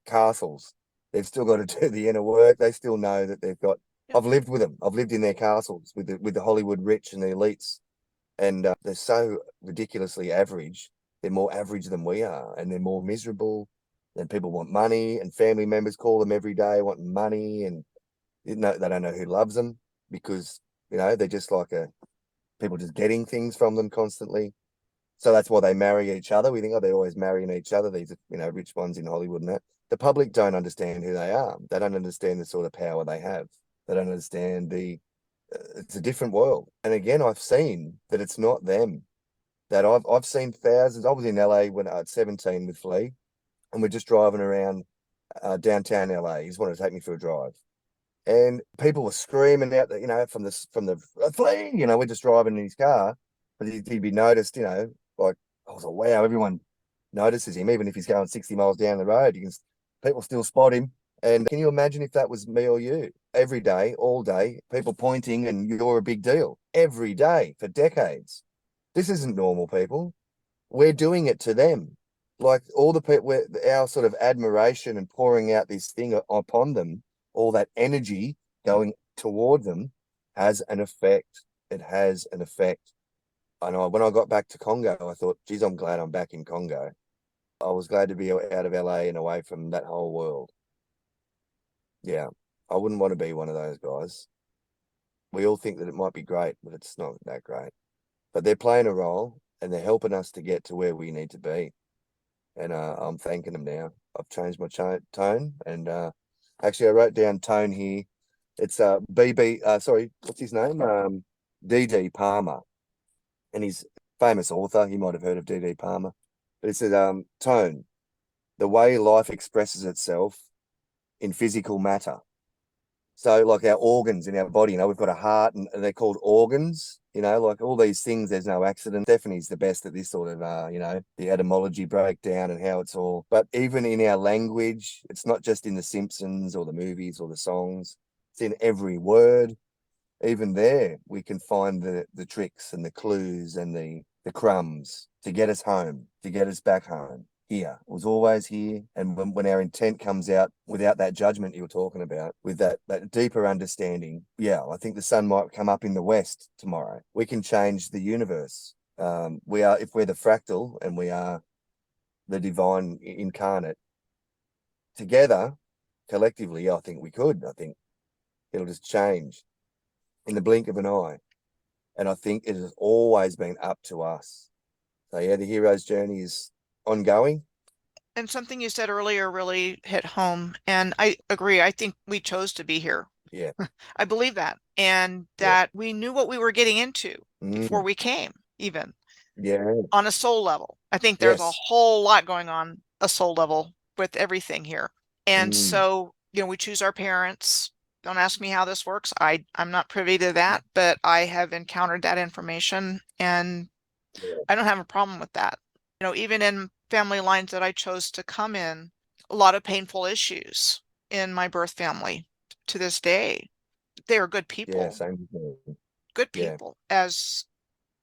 castles, they've still got to do the inner work. They still know that they've got. Yep. I've lived with them. I've lived in their castles with the Hollywood rich and the elites, and they're so ridiculously average. They're more average than we are, and they're more miserable. And people want money, and family members call them every day wanting money, and they don't know who loves them because they're just like people just getting things from them constantly. So that's why they marry each other. We think, oh, they're always marrying each other. These rich ones in Hollywood and that. The public don't understand who they are. They don't understand the sort of power they have. They don't understand it's a different world. And again, I've seen that it's not them. That I've seen thousands. I was in LA when I was 17 with Flea, and we're just driving around downtown LA. He just wanted to take me for a drive, and people were screaming out that from the Flea. We're just driving in his car, but he'd be noticed. Like I was like, wow, everyone notices him, even if he's going 60 miles down the road. People still spot him. And can you imagine if that was me or you? Every day, all day, people pointing, and you're a big deal every day for decades. This isn't normal, people. We're doing it to them. Like all the people, our sort of admiration and pouring out this thing upon them, all that energy going toward them has an effect. It has an effect. When I got back to Congo, I thought, geez, I'm glad I'm back in Congo. I was glad to be out of LA and away from that whole world. Yeah, I wouldn't want to be one of those guys. We all think that it might be great, but it's not that great. But they're playing a role and they're helping us to get to where we need to be. And I'm thanking them now. I've changed my tone, and actually I wrote down tone here. It's BB. Sorry, what's his name? DD Palmer, and he's a famous author. You might have heard of DD Palmer, but it said tone, the way life expresses itself in physical matter. So like our organs in our body, we've got a heart and they're called organs, like all these things, there's no accident. Stephanie's the best at this sort of, the etymology breakdown and how it's all, but even in our language, it's not just in the Simpsons or the movies or the songs. It's in every word. Even there, we can find the tricks and the clues and the crumbs to get us home, to get us back home. Here, it was always here. And when our intent comes out without that judgment you were talking about, with that deeper understanding, yeah, I think the sun might come up in the west tomorrow. We can change the universe. If we're the fractal and we are the divine incarnate together, collectively, I think we could. I think it'll just change in the blink of an eye. And I think it has always been up to us. So yeah, the hero's journey is ongoing. And something you said earlier really hit home. And I agree. I think we chose to be here. Yeah, I believe that. And yeah. that we knew what we were getting into before Mm, we came, even yeah, on a soul level. I think there's a yes. whole lot going on a soul level with everything here. And Mm, so, we choose our parents. Don't ask me how this works. I'm not privy to that, but I have encountered that information and yeah, I don't have a problem with that. Even in family lines that I chose to come in, a lot of painful issues in my birth family to this day. They are yeah, people, same with me. good Yeah, people. As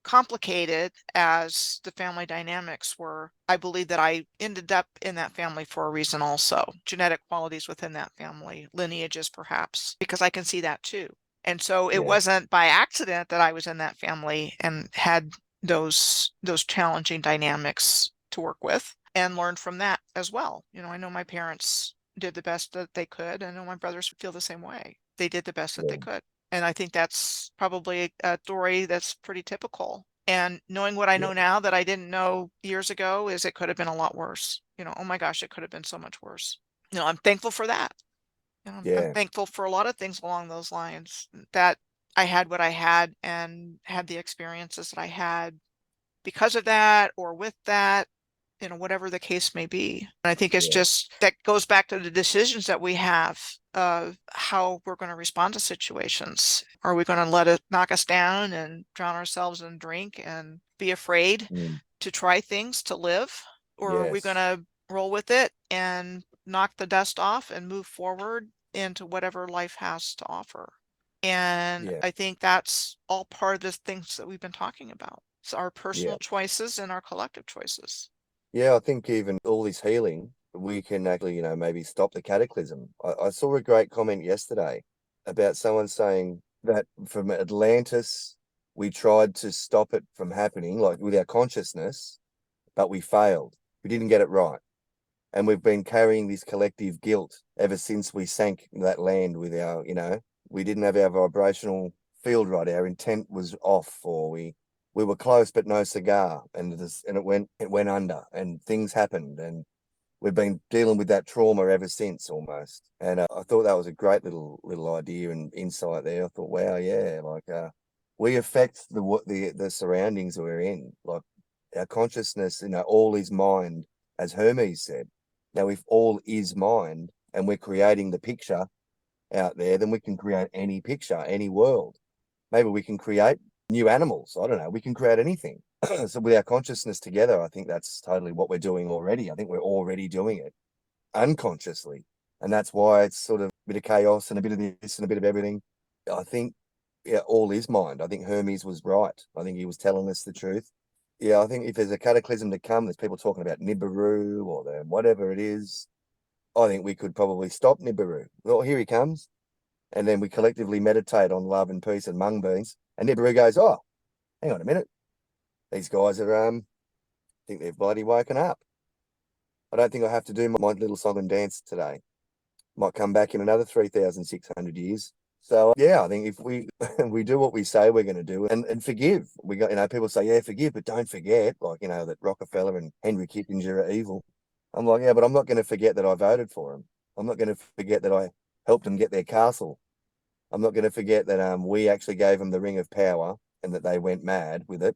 complicated as the family dynamics were, I believe that I ended up in that family for a reason also. Genetic qualities within that family, lineages perhaps, because I can see that too. And so it yeah, wasn't by accident that I was in that family and had those challenging dynamics to work with and learned from that as well. I know my parents did the best that they could. I know my brothers feel the same way. They did the best that they yeah, could. And I think that's probably a story that's pretty typical. And knowing what I yeah, know now that I didn't know years ago is it could have been a lot worse. Oh my gosh, it could have been so much worse. I'm thankful for that. I'm yeah, thankful for a lot of things along those lines that I had what I had and had the experiences that I had because of that or with that, whatever the case may be. And I think it's yeah, just that goes back to the decisions that we have of how we're going to respond to situations. Are we going to let it knock us down and drown ourselves in drink and be afraid mm, to try things to live? Or are we going yes, to roll with it and knock the dust off and move forward into whatever life has to offer? And yeah, I think that's all part of the things that we've been talking about. So our yeah, personal choices and our collective choices. yeah. I think even all this healing, we can actually, maybe stop the cataclysm. I saw a great comment yesterday about someone saying that from Atlantis, we tried to stop it from happening, like with our consciousness, but we failed. We didn't get it right. And we've been carrying this collective guilt ever since we sank that land with our, we didn't have our vibrational field right. Our intent was off, or we were close but no cigar, and it went under, and things happened, and we've been dealing with that trauma ever since almost. And I thought that was a great little idea and insight there. I thought, wow, yeah, like we affect the surroundings we're in, like our consciousness, all is mind, as Hermes said. Now, if all is mind and we're creating the picture out there, then we can create any picture, any world. Maybe we can create new animals. I don't know. We can create anything. So with our consciousness together, I think that's totally what we're doing already. I think we're already doing it unconsciously. And that's why it's sort of a bit of chaos and a bit of this and a bit of everything. I think, yeah, all is mind. I think Hermes was right. I think he was telling us the truth. Yeah, I think if there's a cataclysm to come, there's people talking about Nibiru or the whatever it is. I think we could probably stop Nibiru. Well, here he comes. And then we collectively meditate on love and peace and mung beans. And Nibiru goes, oh, hang on a minute. These guys are think they've bloody woken up. I don't think I have to do my little song and dance today. Might come back in another 3,600 years. So yeah, I think if we we do what we say we're going to do and forgive, we got people say yeah forgive, but don't forget like that Rockefeller and Henry Kissinger are evil. I'm like yeah, but I'm not going to forget that I voted for them. I'm not going to forget that I helped them get their castle. I'm not going to forget that we actually gave them the ring of power and that they went mad with it,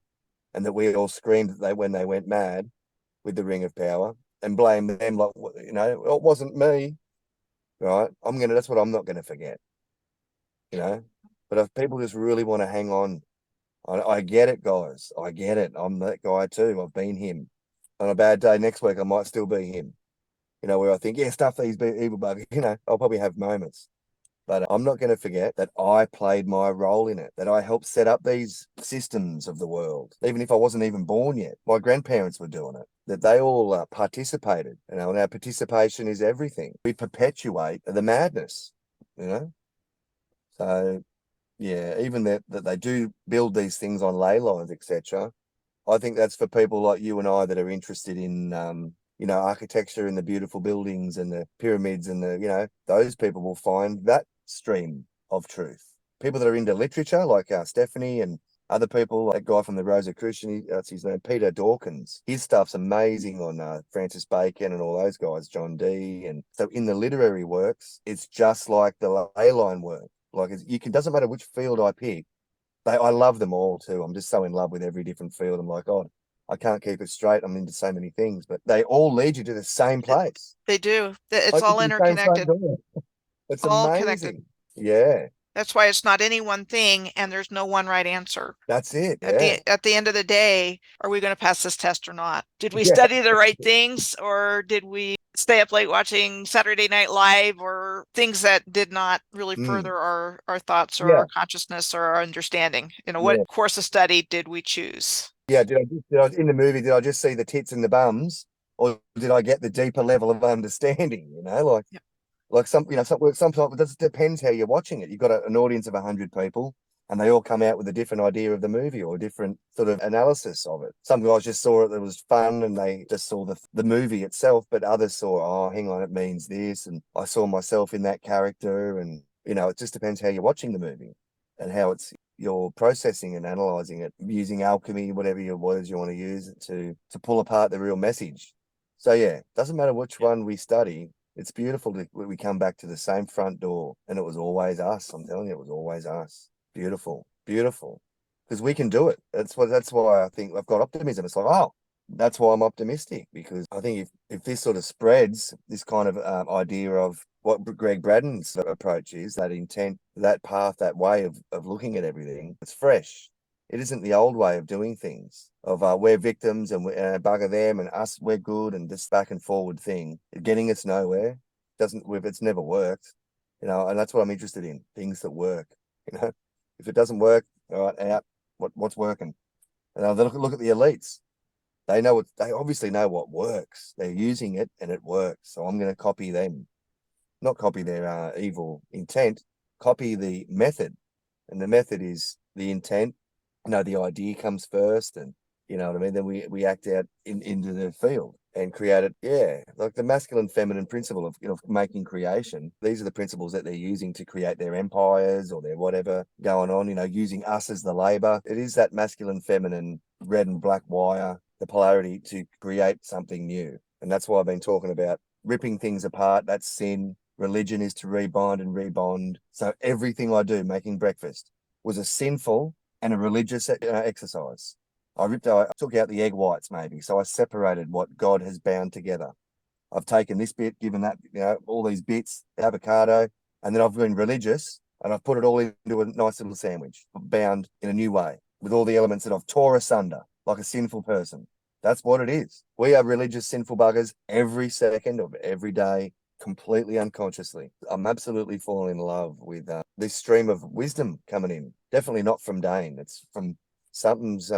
and that we all screamed that when they went mad with the ring of power and blame them like it wasn't me, right? That's what I'm not going to forget. you know. But if people just really want to hang on, I get it, guys. I get it. I'm that guy too. I've been him. On a bad day next week, I might still be him. Where I think, yeah, stuff these evil buggers. I'll probably have moments. But I'm not going to forget that I played my role in it, that I helped set up these systems of the world, even if I wasn't even born yet. My grandparents were doing it, that they all participated, and our participation is everything. We perpetuate the madness, you know? So, yeah, even that they do build these things on ley lines, etc. I think that's for people like you and I that are interested in, architecture and the beautiful buildings and the pyramids and those people will find that stream of truth. People that are into literature, like Stephanie and other people, that guy from the Rosicrucian, that's his name, Peter Dawkins. His stuff's amazing on Francis Bacon and all those guys, John Dee. And so in the literary works, it's just like the ley line work. Like doesn't matter which field I pick, I love them all too. I'm just so in love with every different field. I'm like, God, I can't keep it straight. I'm into so many things, but they all lead you to the same place. They do. It's Like all it's the same front interconnected, door. It's all connected. amazing. Yeah, That's why it's not any one thing and there's no one right answer. that's it. At Yeah, the end of the day, are we going to pass this test or not? Did we yeah, study the right things, or did we stay up late watching Saturday Night Live, or things that did not really mm, further our thoughts or our yeah, consciousness or our understanding? What yeah, course of study did we choose? yeah. In the movie? Did I just see the tits and the bums, or did I get the deeper level of understanding? Yep. Like sometimes it just depends how you're watching it. You've got an audience of 100 people, and they all come out with a different idea of the movie or a different sort of analysis of it. Some guys just saw it, that was fun, and they just saw the movie itself, but others saw, oh, hang on, it means this, and I saw myself in that character, and it just depends how you're watching the movie and how you're processing and analyzing it, using alchemy, whatever your words you want to use, to pull apart the real message. So yeah, doesn't matter which one we study, it's beautiful that we come back to the same front door, and it was always us. I'm telling you, it was always us. Beautiful, beautiful, because we can do it. That's why I think I've got optimism. It's like, oh, that's why I'm optimistic, because I think if this sort of spreads, this kind of idea of what Greg Braden's approach is, that intent, that path, that way of looking at everything, it's fresh. It isn't the old way of doing things, of we're victims and we bugger them and us, we're good, and this back and forward thing, getting us nowhere. It's never worked, and that's what I'm interested in, things that work. If it doesn't work, all right, out. What's working? And look at the elites. They obviously know what works. They're using it and it works. So I'm going to copy them, not copy their evil intent, copy the method. And the method is the intent. The idea comes first, and you know what I mean. Then we act out into the field and create it. Yeah, like the masculine feminine principle of making creation. These are the principles that they're using to create their empires or their whatever going on. Using us as the labor. It is that masculine feminine red and black wire, the polarity to create something new. And that's why I've been talking about ripping things apart. That's sin. Religion is to rebind and rebond. So everything I do, making breakfast, was a sinful and a religious exercise. I took out the egg whites maybe. So I separated what God has bound together. I've taken this bit, given that, all these bits, avocado, and then I've been religious and I've put it all into a nice little sandwich, bound in a new way with all the elements that I've tore asunder like a sinful person. That's what it is. We are religious, sinful buggers every second of every day, completely unconsciously. I'm absolutely falling in love with this stream of wisdom coming in. Definitely not from Dane. It's from something's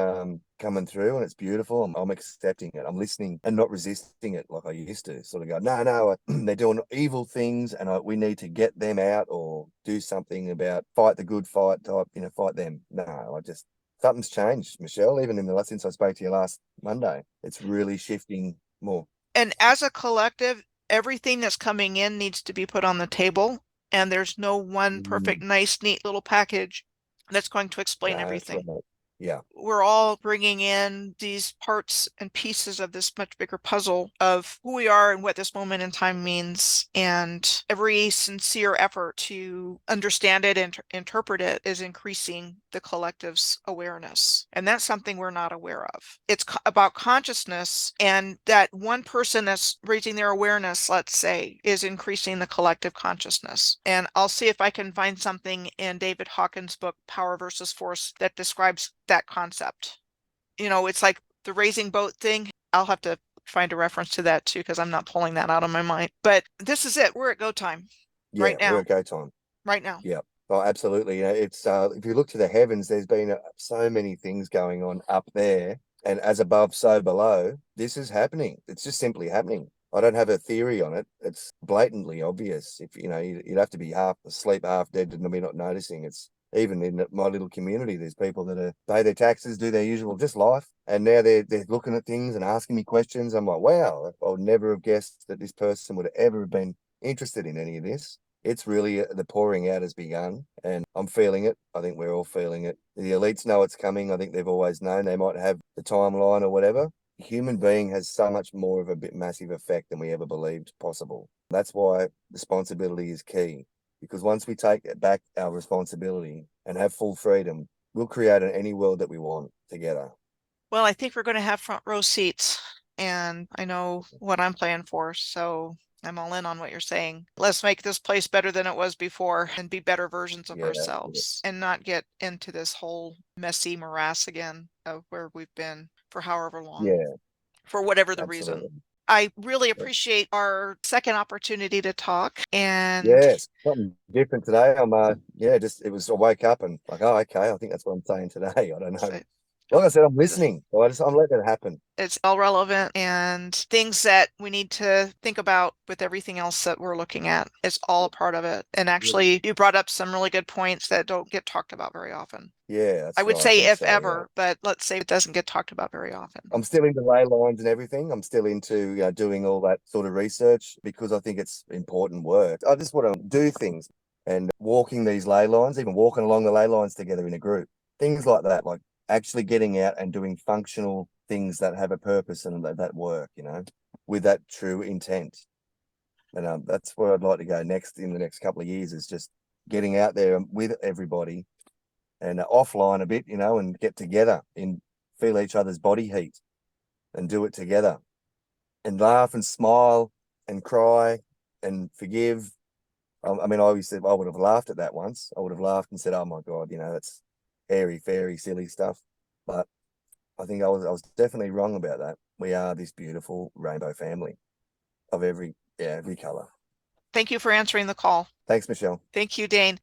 coming through, and it's beautiful. I'm accepting it. I'm listening and not resisting it like I used to. Sort of go, no, they're doing evil things, and we need to get them out or do something about fight the good fight type. Fight them. No, something's changed, Michelle. Even since I spoke to you last Monday, it's really shifting more. And as a collective, everything that's coming in needs to be put on the table, and there's no one perfect, Mm, nice, neat little package that's going to explain no, that's everything. right. Yeah. We're all bringing in these parts and pieces of this much bigger puzzle of who we are and what this moment in time means. And every sincere effort to understand it and interpret it is increasing the collective's awareness. And that's something we're not aware of. It's about consciousness, and that one person that's raising their awareness, let's say, is increasing the collective consciousness. And I'll see if I can find something in David Hawkins' book, Power versus Force, that describes that concept. It's like the raising boat thing. I'll have to find a reference to that too, because I'm not pulling that out of my mind. But this is it. We're at go time Yeah, right we're now. at go time. Right now. Yeah. Oh, absolutely. It's if you look to the heavens, there's been so many things going on up there, and as above, so below. This is happening. It's just simply happening. I don't have a theory on it. It's blatantly obvious. If you'd have to be half asleep, half dead to be not noticing. It's even in my little community. There's people that pay their taxes, do their usual just life, and now they're looking at things and asking me questions. I'm like, wow, I would never have guessed that this person would have ever been interested in any of this. It's really the pouring out has begun, and I'm feeling it. I think we're all feeling it. The elites know it's coming. I think they've always known. They might have the timeline or whatever. The human being has so much more of a massive effect than we ever believed possible. That's why responsibility is key, because once we take back our responsibility and have full freedom, we'll create any world that we want together. Well, I think we're going to have front row seats, and I know what I'm playing for, so I'm all in on what you're saying. Let's make this place better than it was before and be better versions of ourselves, and not get into this whole messy morass again of where we've been for however long. Yeah. For whatever the Absolutely. reason. I really appreciate our second opportunity to talk. And yes, something different today. Just it was I woke up and like, oh, okay, I think that's what I'm saying today. I don't know. Like I said, I'm listening. I'm letting it happen. It's all relevant, and things that we need to think about with everything else that we're looking at. It's all a part of it. And actually, you brought up some really good points that don't get talked about very often. Yeah, I would right. say if So, ever, but let's say it doesn't get talked about very often. I'm still into ley lines and everything. I'm still into doing all that sort of research because I think it's important work. I just want to do things and walking these ley lines, even walking along the ley lines together in a group, things like that, like actually getting out and doing functional things that have a purpose and that work, with that true intent. And that's where I'd like to go next in the next couple of years, is just getting out there with everybody and offline a bit, and get together and feel each other's body heat and do it together and laugh and smile and cry and forgive. I mean, I always said I would have laughed at that once. I would have laughed and said, "Oh my God, that's airy, fairy, silly stuff." But I think I was definitely wrong about that. We are this beautiful rainbow family of every color. Thank you for answering the call. Thanks, Michelle. Thank you, Dane.